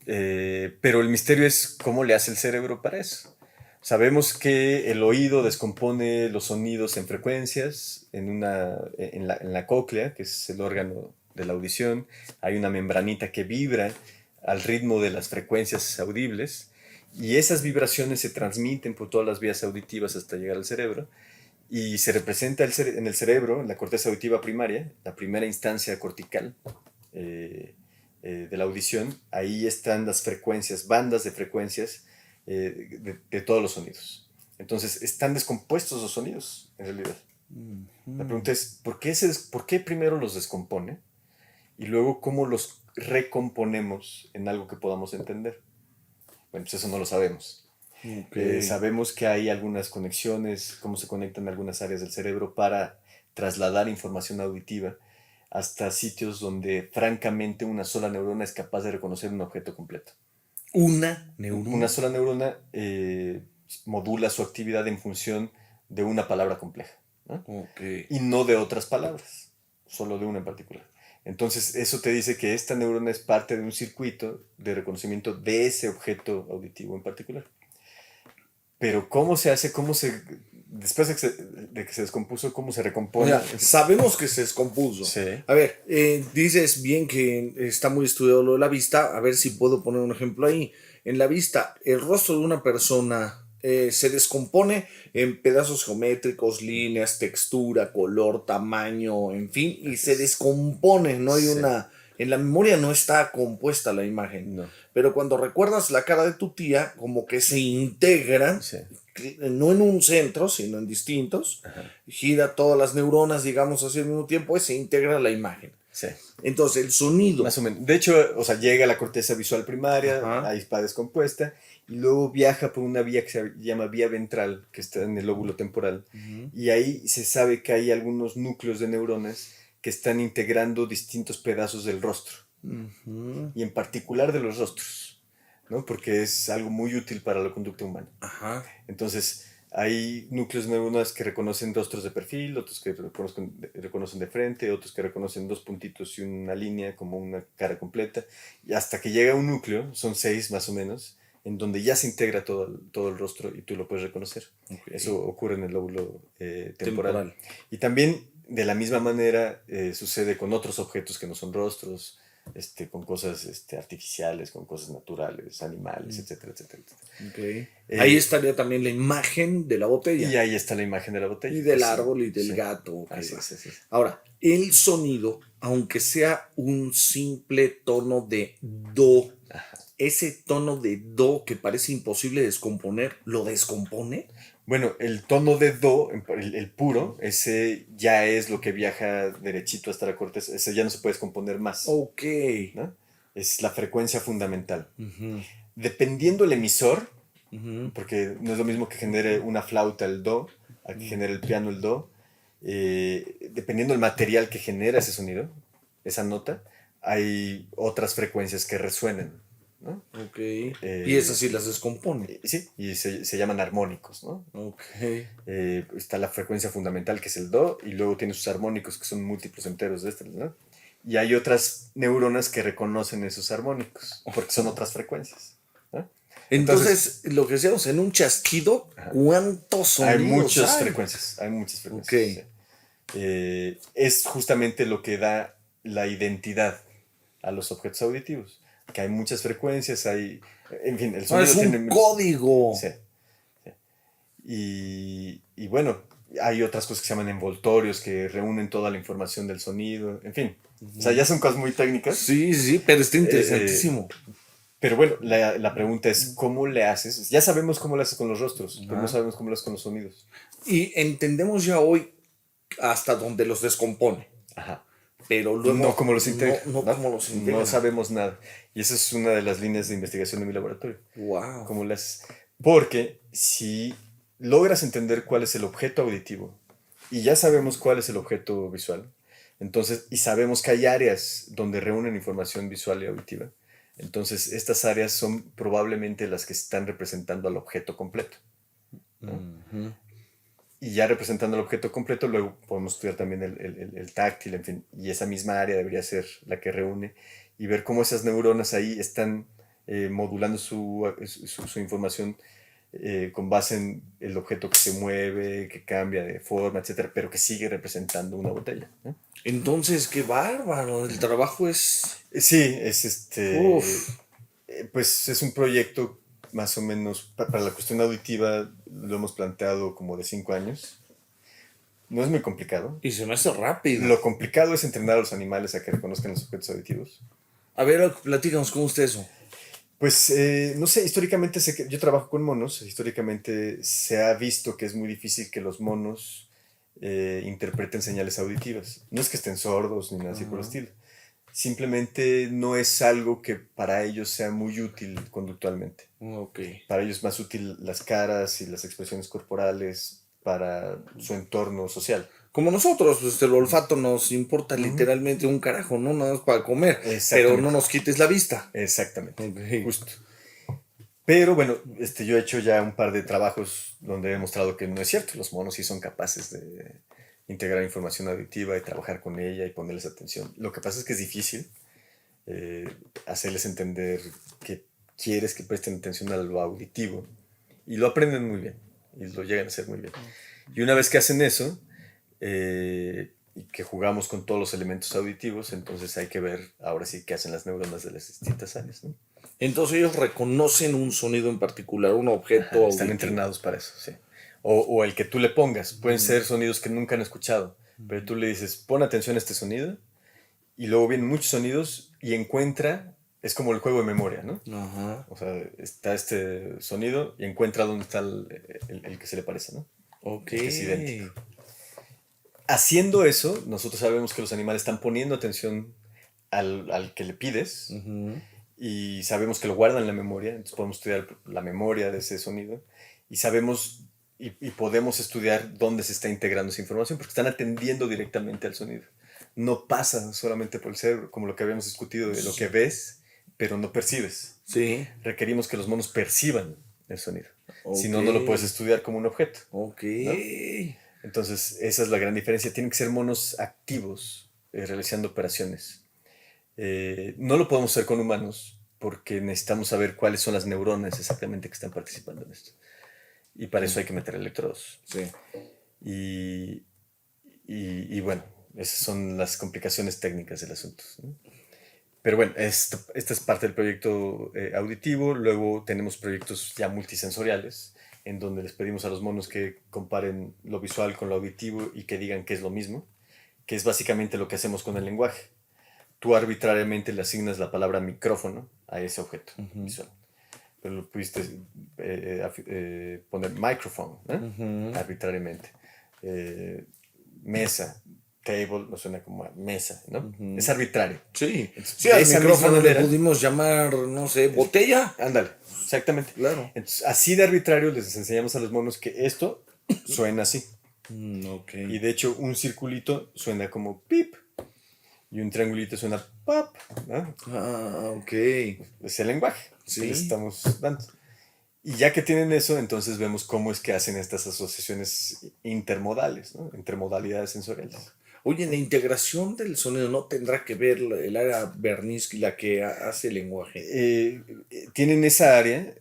Pero el misterio es cómo le hace el cerebro para eso. Sabemos que el oído descompone los sonidos en frecuencias, en la cóclea, que es el órgano de la audición. Hay una membranita que vibra al ritmo de las frecuencias audibles y esas vibraciones se transmiten por todas las vías auditivas hasta llegar al cerebro y se representa en el cerebro, en la corteza auditiva primaria, la primera instancia cortical de la audición. Ahí están las frecuencias, bandas de frecuencias de todos los sonidos. Entonces, están descompuestos los sonidos, en realidad. La pregunta es, ¿por qué primero los descompone? Y luego, ¿cómo los recomponemos en algo que podamos entender? Bueno, pues eso no lo sabemos. Okay. Sabemos que hay algunas conexiones, cómo se conectan algunas áreas del cerebro para trasladar información auditiva hasta sitios donde francamente una sola neurona es capaz de reconocer un objeto completo. Una neurona. Una sola neurona modula su actividad en función de una palabra compleja, ¿no? Okay. Y no de otras palabras, solo de una en particular. Entonces eso te dice que esta neurona es parte de un circuito de reconocimiento de ese objeto auditivo en particular. Pero ¿cómo se hace? Después de que se descompuso, ¿cómo se recompone? O sea, sabemos que se descompuso. Sí. A ver, dices bien que está muy estudiado lo de la vista. A ver si puedo poner un ejemplo ahí. En la vista, el rostro de una persona se descompone en pedazos geométricos, líneas, textura, color, tamaño, en fin, y se descompone. No hay Sí. una... En la memoria no está compuesta la imagen. No. Pero cuando recuerdas la cara de tu tía, como que se integran, Sí. no en un centro, sino en distintos. Ajá. Gira todas las neuronas, digamos, así al mismo tiempo, y se integra la imagen. Sí. Entonces, el sonido. Más o menos. De hecho, o sea, llega a la corteza visual primaria, Ajá. ahí está descompuesta, y luego viaja por una vía que se llama vía ventral, que está en el lóbulo temporal, y ahí se sabe que hay algunos núcleos de neuronas que están integrando distintos pedazos del rostro, y en particular de los rostros, ¿no? Porque es algo muy útil para la conducta humana. Ajá. Entonces, hay núcleos de neuronas que reconocen rostros de perfil, otros que reconocen de frente, otros que reconocen dos puntitos y una línea como una cara completa, y hasta que llega un núcleo, son 6 más o menos, en donde ya se integra todo el rostro y tú lo puedes reconocer. Okay. Eso ocurre en el lóbulo temporal. Y también, de la misma manera, sucede con otros objetos que no son rostros, con cosas artificiales, con cosas naturales, animales, etcétera, etcétera, etcétera. Okay. Ahí estaría también la imagen de la botella. Y ahí está la imagen de la botella. Y del árbol y del gato. Okay. Así es. Ahora, el sonido, aunque sea un simple tono de do, ajá, ese tono de do que parece imposible descomponer, ¿lo descompone? Bueno, el tono de do, el puro, ese ya es lo que viaja derechito hasta la corteza, ese ya no se puede descomponer más. Ok. ¿No? Es la frecuencia fundamental. Dependiendo el emisor, porque no es lo mismo que genere una flauta el do, a que genere el piano el do, dependiendo del material que genera ese sonido, esa nota, hay otras frecuencias que resuenan, ¿no? Ok. Y esas sí las descompone. Sí, y se llaman armónicos, ¿no? Ok. Está la frecuencia fundamental, que es el do, y luego tiene sus armónicos, que son múltiplos enteros de estas, ¿no? Y hay otras neuronas que reconocen esos armónicos, porque son otras frecuencias, ¿no? Entonces, lo que decíamos, en un chasquido, ¿cuántos sonidos hay? Muchas frecuencias, hay muchas frecuencias. Okay. Sí. Es justamente lo que da la identidad a los objetos auditivos, que hay muchas frecuencias, hay, en fin, el sonido es un tiene código. Sí. Y bueno, hay otras cosas que se llaman envoltorios que reúnen toda la información del sonido, en fin. O sea, ya son cosas muy técnicas. Sí, pero está interesantísimo. Pero bueno, la pregunta es, ¿cómo le haces? Ya sabemos cómo le haces con los rostros, pero no sabemos cómo le haces con los sonidos. Y entendemos ya hoy hasta dónde los descompone. Ajá. Pero luego... No cómo los integra. No cómo los integra. No sabemos nada. Y esa es una de las líneas de investigación de mi laboratorio. Wow. ¿Cómo le haces? Porque si logras entender cuál es el objeto auditivo y ya sabemos cuál es el objeto visual. Entonces, y sabemos que hay áreas donde reúnen información visual y auditiva. Entonces, estas áreas son probablemente las que están representando al objeto completo, ¿no? Ujú. Y ya representando el objeto completo, luego podemos estudiar también el táctil, en fin, y esa misma área debería ser la que reúne y ver cómo esas neuronas ahí están modulando su información con base en el objeto que se mueve, que cambia de forma, etcétera, pero que sigue representando una botella, ¿no? Entonces, qué bárbaro. El trabajo es. Sí, es Uf. pues es un proyecto más o menos para la cuestión auditiva, lo hemos planteado como de 5 años. No es muy complicado. Y se me hace rápido. Lo complicado es entrenar a los animales a que reconozcan los objetos auditivos. A ver, platícanos cómo está eso. Pues, no sé, históricamente yo trabajo con monos, históricamente se ha visto que es muy difícil que los monos interpreten señales auditivas. No es que estén sordos ni nada así por el estilo. Simplemente no es algo que para ellos sea muy útil conductualmente. Ok. Para ellos es más útil las caras y las expresiones corporales para su entorno social. Como nosotros, pues el olfato nos importa literalmente un carajo, ¿no? Nada más para comer. Pero no Exactamente, nos quites la vista. exactamente, Ok. justo. Pero bueno, yo he hecho ya un par de trabajos donde he demostrado que no es cierto. Los monos sí son capaces de integrar información auditiva y trabajar con ella y ponerles atención. Lo que pasa es que es difícil eh, hacerles entender que quieres que presten atención a lo auditivo. Y lo aprenden muy bien. Y lo llegan a hacer muy bien. Y una vez que hacen eso, y que jugamos con todos los elementos auditivos, entonces hay que ver ahora sí qué hacen las neuronas de las distintas áreas, ¿no? Entonces ellos reconocen un sonido en particular, un objeto Ajá, están auditivo. entrenados para eso, sí. O el que tú le pongas. Pueden ser sonidos que nunca han escuchado, pero tú le dices, pon atención a este sonido, y luego vienen muchos sonidos y encuentra, es como el juego de memoria, ¿no? Ajá. O sea, está este sonido y encuentra dónde está el que se le parece, ¿no? Ok. El que es idéntico. Haciendo eso, nosotros sabemos que los animales están poniendo atención al que le pides Ujú. y sabemos que lo guardan en la memoria, entonces podemos estudiar la memoria de ese sonido y sabemos y podemos estudiar dónde se está integrando esa información porque están atendiendo directamente al sonido. No pasa solamente por el cerebro, como lo que habíamos discutido de lo que ves, pero no percibes. Sí. Requerimos que los monos perciban el sonido. Si Ok. no, no lo puedes estudiar como un objeto, Ok. ¿no? Entonces, esa es la gran diferencia. Tienen que ser monos activos realizando operaciones. No lo podemos hacer con humanos porque necesitamos saber cuáles son las neuronas exactamente que están participando en esto. Y para eso hay que meter electrodos. Sí. Y, y bueno, esas son las complicaciones técnicas del asunto, ¿no? Pero bueno, esta es parte del proyecto auditivo. Luego tenemos proyectos ya multisensoriales, en donde les pedimos a los monos que comparen lo visual con lo auditivo y que digan que es lo mismo, que es básicamente lo que hacemos con el lenguaje. Tú arbitrariamente le asignas la palabra micrófono a ese objeto visual. Pero lo pudiste poner microphone, ¿no? Arbitrariamente. Mesa, table, no suena como a mesa, ¿no? Es arbitrario. Sí. Entonces, Sí, de al esa misma micrófono le manera, pudimos llamar, no sé, botella. ándale, exactamente. Claro. Entonces, así de arbitrario les enseñamos a los monos que esto suena así. Ok. Y de hecho, un circulito suena como pip y un triangulito suena pop, ¿no? Ah, ok. Es el lenguaje Sí. que les estamos dando. Y ya que tienen eso, entonces vemos cómo es que hacen estas asociaciones intermodales, ¿no? Entre modalidades sensoriales. Oye, en la integración del sonido no tendrá que ver el área Berninsky, la que hace el lenguaje. Tienen esa área,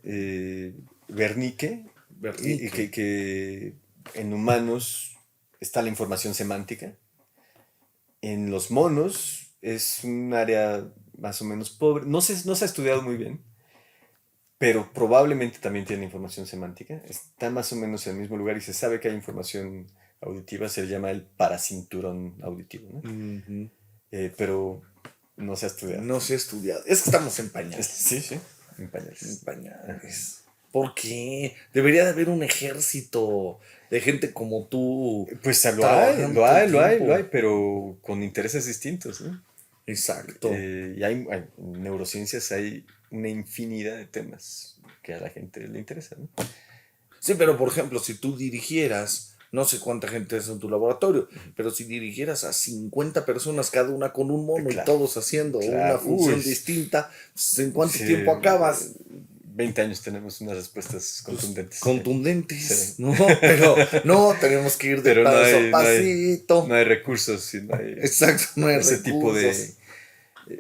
Wernicke, Wernicke. que en humanos está la información semántica. En los monos es un área más o menos pobre. No se ha estudiado muy bien, pero probablemente también tiene información semántica. Está más o menos en el mismo lugar y se sabe que hay información auditiva. Se le llama el paracinturón auditivo, ¿no? Ujú. Pero no se ha estudiado. No se ha estudiado. Es que estamos en pañales. Sí, sí, en En pañales. pañales. ¿Por qué? Debería de haber un ejército de gente como tú Pues trabajando todo el lo hay, tiempo. pero con intereses distintos, ¿no? Exacto. Y en neurociencias hay una infinidad de temas que a la gente le interesa, ¿no? Sí, pero por ejemplo, si tú dirigieras, no sé cuánta gente es en tu laboratorio, pero si dirigieras a 50 personas, cada una con un mono y todos haciendo una función distinta, pues, ¿en cuánto tiempo acabas? 20 años tenemos unas respuestas contundentes. Contundentes, ¿no? Pero no, tenemos que ir de paso a pasito. No hay recursos, no hay, exacto, no hay ese recursos. tipo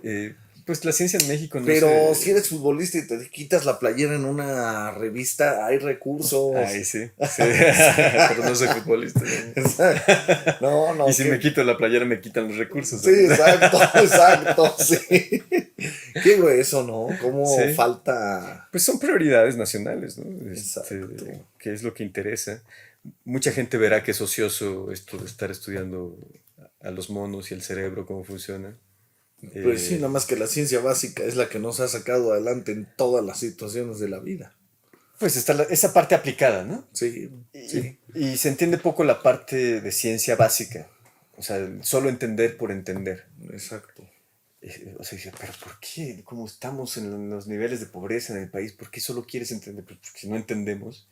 de... pues la ciencia en México no pero si eres futbolista y te quitas la playera en una revista, hay recursos. Ay, sí. Pero no soy futbolista. No. Y si me quito la playera, me quitan los recursos. Sí, exacto, sí. Qué grueso, ¿no? Cómo falta... Pues son prioridades nacionales, ¿no? Exacto. ¿Qué es lo que interesa? Mucha gente verá que es ocioso esto de estar estudiando a los monos y el cerebro, cómo funciona. Pues sí, nada más que la ciencia básica es la que nos ha sacado adelante en todas las situaciones de la vida. Pues está esa parte aplicada, ¿no? Sí. Y se entiende poco la parte de ciencia básica. O sea, solo entender por entender. Exacto. O sea, pero ¿por qué? Como estamos en los niveles de pobreza en el país, ¿por qué solo quieres entender? Porque si no entendemos,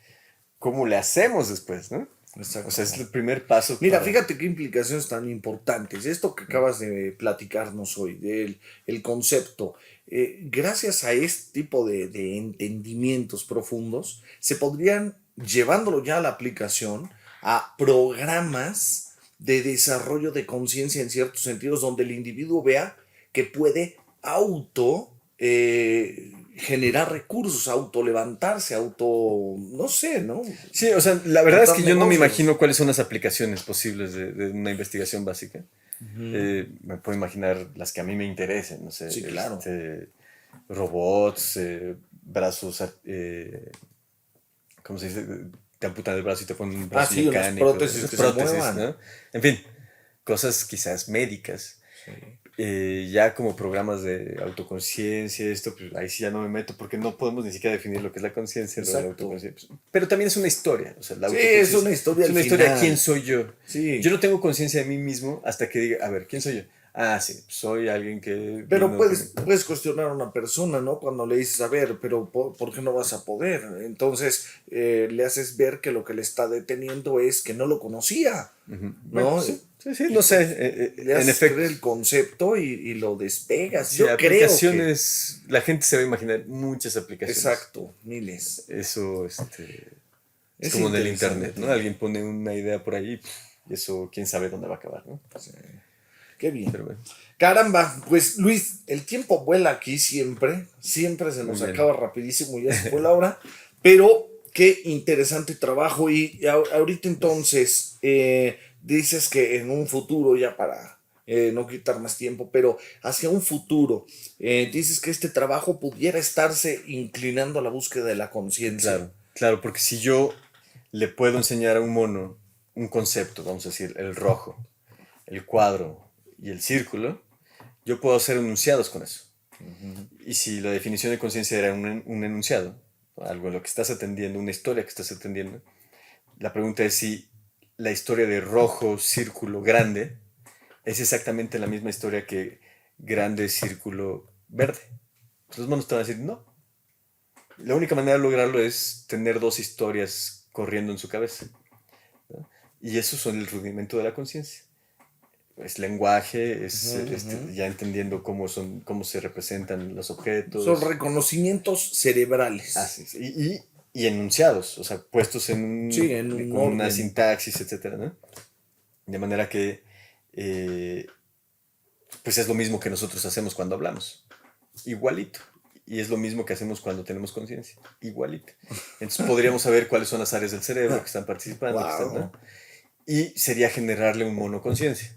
¿cómo le hacemos después, no? Exacto. O sea, es el primer paso. Mira, fíjate qué implicaciones tan importantes. Esto que acabas de platicarnos hoy, del el concepto, gracias a este tipo de entendimientos profundos, se podrían, llevándolo ya a la aplicación, a programas de desarrollo de conciencia en ciertos sentidos, donde el individuo vea que puede generar recursos, levantarse, no sé, ¿no? Sí, o sea, la verdad es que yo no me imagino cuáles son las aplicaciones posibles de una investigación básica. Me puedo imaginar las que a mí me interesen, no sé. Sí, claro. Robots, brazos, ¿cómo se dice? Te amputan el brazo y te ponen un brazo mecánico. Prótesis que se muevan. ¿no? En fin, cosas quizás médicas. Sí. Ya como programas de autoconciencia, esto, pues ahí sí ya no me meto porque no podemos ni siquiera definir lo que es la conciencia. Pero también es una historia. O sea, sí, es una historia. Es una historia de quién soy yo. Sí. Yo no tengo conciencia de mí mismo hasta que diga, a ver, ¿quién soy yo? Ah, sí, soy alguien que... Pero puedes cuestionar a una persona, ¿no? Cuando le dices, a ver, pero ¿por qué no vas a poder? Entonces le haces ver que lo que le está deteniendo es que no lo conocía, ¿no? Bueno, sí, no sé. Le haces creer el concepto y lo despegas. Sí, yo aplicaciones, creo que... La gente se va a imaginar muchas aplicaciones. Exacto, miles. Eso, es como en el internet, ¿no? Alguien pone una idea por ahí y eso quién sabe dónde va a acabar, ¿no? Sí. Qué bien. Pero bueno. Caramba, pues Luis, el tiempo vuela aquí siempre se nos acaba rapidísimo, ya se fue la hora, pero qué interesante trabajo y ahorita entonces dices que en un futuro, ya para no quitar más tiempo, pero hacia un futuro, dices que este trabajo pudiera estarse inclinando a la búsqueda de la conciencia. Claro, porque si yo le puedo enseñar a un mono un concepto, vamos a decir, el rojo, el cuadro y el círculo, yo puedo hacer enunciados con eso. Y si la definición de conciencia era un enunciado, algo en lo que estás atendiendo, una historia que estás atendiendo, la pregunta es si la historia de rojo, círculo, grande, es exactamente la misma historia que grande, círculo, verde. Pues los monos te van a decir, no. La única manera de lograrlo es tener dos historias corriendo en su cabeza, ¿no? Y eso son el rudimento de la conciencia. Es lenguaje, ya entendiendo cómo se representan los objetos. Son reconocimientos cerebrales. Sí. Y enunciados, o sea, puestos en con una sintaxis, etcétera, ¿no? De manera que pues es lo mismo que nosotros hacemos cuando hablamos. Igualito. Y es lo mismo que hacemos cuando tenemos conciencia. Igualito. Entonces podríamos saber cuáles son las áreas del cerebro que están participando. Wow. ¿No? Y sería generarle un mono conciencia.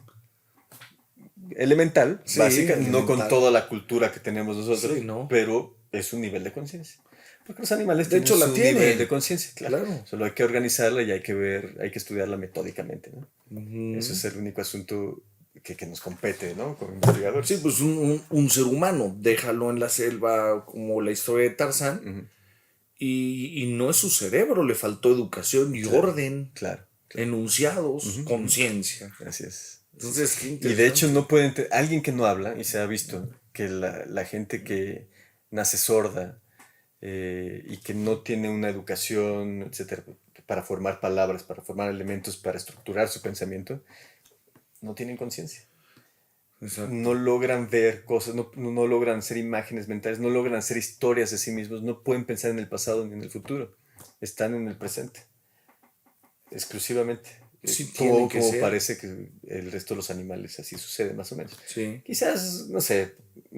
Elemental, básica, no con toda la cultura que tenemos nosotros, pero es un nivel de conciencia. Porque los animales tienen su nivel de conciencia, claro. Solo hay que organizarla y hay que estudiarla metódicamente, ¿no? Ese es el único asunto que nos compete, ¿no? Como investigadores. Sí, pues un ser humano, déjalo en la selva como la historia de Tarzán, y no es su cerebro, le faltó educación y orden, enunciados, conciencia. Así es. Entonces, y de hecho no pueden alguien que no habla, y se ha visto que la gente que nace sorda y que no tiene una educación, etcétera, para formar palabras, para formar elementos, para estructurar su pensamiento, no tienen conciencia. Exacto. No logran ver cosas, no logran hacer imágenes mentales, no logran hacer historias de sí mismos, no pueden pensar en el pasado ni en el futuro. Están en el presente, exclusivamente. Sí, tiene que Como ser. parece que el resto de los animales así sucede más o menos. Sí. Quizás, no sé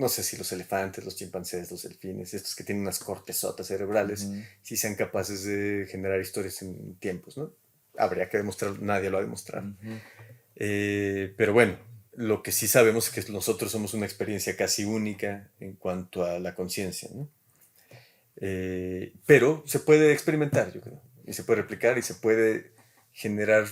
si los elefantes, los chimpancés, los delfines, estos que tienen unas cortesotas cerebrales, sí sean capaces de generar historias en tiempos, ¿no? Habría que demostrar, nadie lo ha demostrado. Pero bueno, lo que sí sabemos es que nosotros somos una experiencia casi única en cuanto a la conciencia, ¿no? Pero se puede experimentar, yo creo, y se puede replicar y se puede generar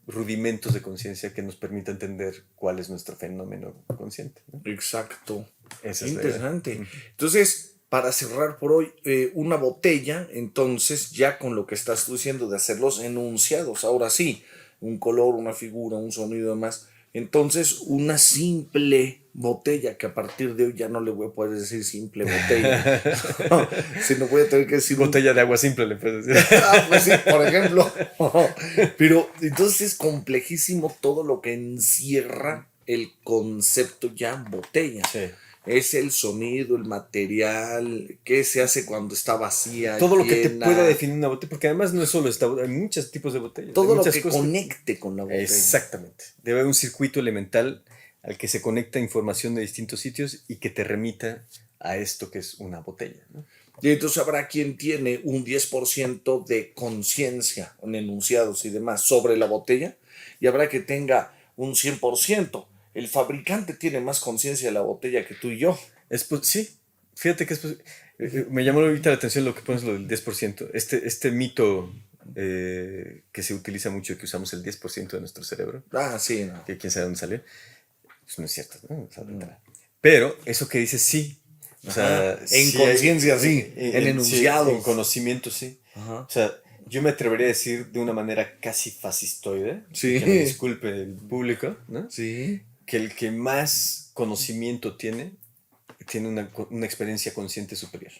rudimentos de conciencia que nos permita entender cuál es nuestro fenómeno consciente, ¿no? Exacto. Esa es la Interesante. idea. Entonces, para cerrar por hoy, una botella, entonces, ya con lo que estás tú diciendo de hacer los enunciados, ahora sí, un color, una figura, un sonido y demás. Entonces, una simple botella, que a partir de hoy ya no le voy a poder decir simple botella, sino voy a tener que decir Botella de agua simple le puedes decir. pues sí, por ejemplo. Pero entonces es complejísimo todo lo que encierra el concepto ya botella. Sí. Es el sonido, el material, qué se hace cuando está vacía, Todo lo que te llena, pueda definir una botella, porque además no es solo esta botella, hay muchos tipos de botellas. todo hay lo muchas que cosas conecte con la botella. Exactamente. Debe haber un circuito elemental al que se conecta información de distintos sitios y que te remita a esto que es una botella, ¿no? Y entonces habrá quien tiene un 10% de conciencia en enunciados y demás sobre la botella, y habrá que tenga un 100%. El fabricante tiene más conciencia de la botella que tú y yo. Sí, fíjate que me llamó ahorita la atención lo que pones, lo del 10%. Este mito que se utiliza mucho, que usamos el 10% de nuestro cerebro, Ah, sí, no. que quién sabe dónde salió, pues no es cierto, ¿no? O sea, pero eso que dices sí. O sea, En sí conciencia, sí. En enunciados. Sí, en conocimiento, sí. Ajá. O sea, yo me atrevería a decir de una manera casi fascistoide, Sí. que me disculpe el público, ¿no? Sí. Que el que más conocimiento tiene una experiencia consciente superior.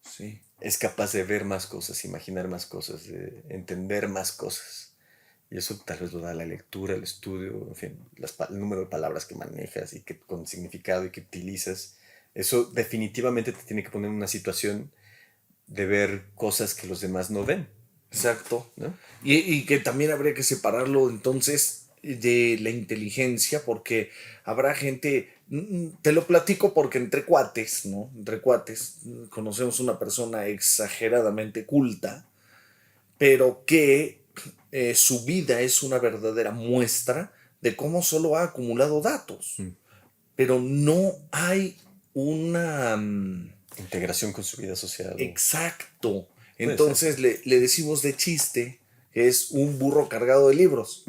Sí. Es capaz de ver más cosas, imaginar más cosas, de entender más cosas. Y eso tal vez lo da la lectura, el estudio, en fin, el número de palabras que manejas y que con significado y que utilizas. Eso definitivamente te tiene que poner en una situación de ver cosas que los demás no ven. Exacto. ¿No? Y que también habría que separarlo entonces de la inteligencia, porque habrá gente, te lo platico porque entre cuates, ¿no? Entre cuates, conocemos una persona exageradamente culta, pero que su vida es una verdadera muestra de cómo solo ha acumulado datos, pero no hay una... integración con su vida social. Exacto. Entonces le decimos de chiste que es un burro cargado de libros.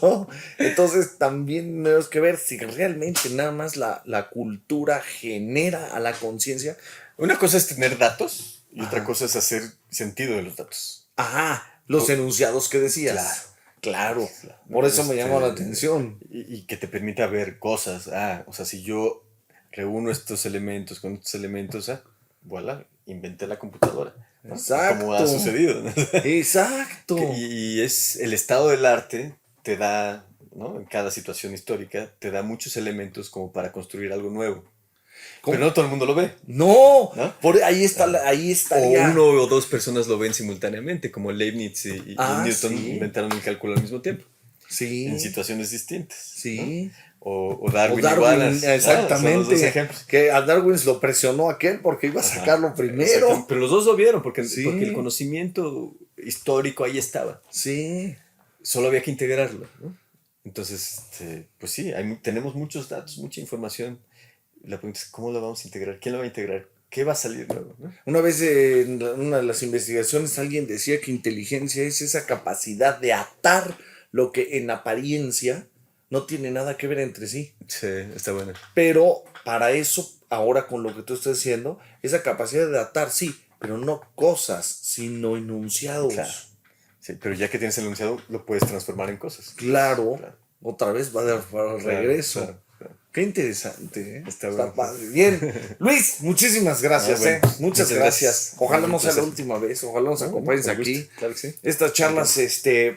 ¿No? Entonces también tenemos que ver si realmente nada más la cultura genera a la conciencia. Una cosa es tener datos y otra cosa es hacer sentido de los datos. Ajá, los enunciados que decías. Claro. Por eso me llamó la atención. Y que te permita ver cosas. O sea, si yo reúno estos elementos con estos elementos, voilà, inventé la computadora, ¿no? Exacto. Como ha sucedido, ¿no? Exacto. Y es el estado del arte te da, ¿no? En cada situación histórica, te da muchos elementos como para construir algo nuevo. ¿Cómo? Pero no todo el mundo lo ve. No, ¿no? Ahí estaría. O uno o dos personas lo ven simultáneamente, como Leibniz y Newton inventaron el cálculo al mismo tiempo. Sí. En situaciones distintas. Sí. ¿No? O Darwin y Wallace. Exactamente. Son los dos ejemplos. Que a Darwin lo presionó aquel porque iba a sacarlo primero. Pero los dos lo vieron porque el conocimiento histórico ahí estaba. Sí. Solo había que integrarlo, ¿no? Entonces, pues sí, tenemos muchos datos, mucha información. La pregunta es, ¿cómo lo vamos a integrar? ¿Quién lo va a integrar? ¿Qué va a salir luego? ¿No? Una vez en una de las investigaciones alguien decía que inteligencia es esa capacidad de atar lo que en apariencia no tiene nada que ver entre sí. Sí, está bueno. Pero para eso, ahora con lo que tú estás diciendo, esa capacidad de atar, sí, pero no cosas, sino enunciados. Claro. Sí, pero ya que tienes el enunciado, lo puedes transformar en cosas. Claro. Otra vez va a dar para el regreso. Claro. Qué interesante, ¿eh? Está bueno. padre. Bien. Luis, muchísimas gracias, bueno, Muchas gracias. Ojalá no sea la placer. última vez. Ojalá nos acompañes con aquí. gusto, claro que sí. Estas charlas,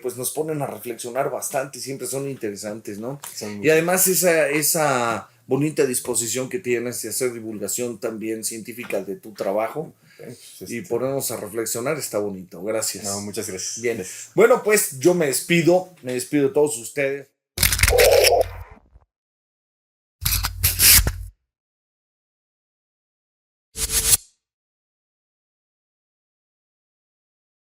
pues nos ponen a reflexionar bastante. Siempre son interesantes, ¿no? Son Y además esa bonita disposición que tienes de hacer divulgación también científica de tu trabajo y ponernos a reflexionar está bonito. Gracias. No, muchas gracias. Bien. Gracias. Bueno, pues yo me despido de todos ustedes.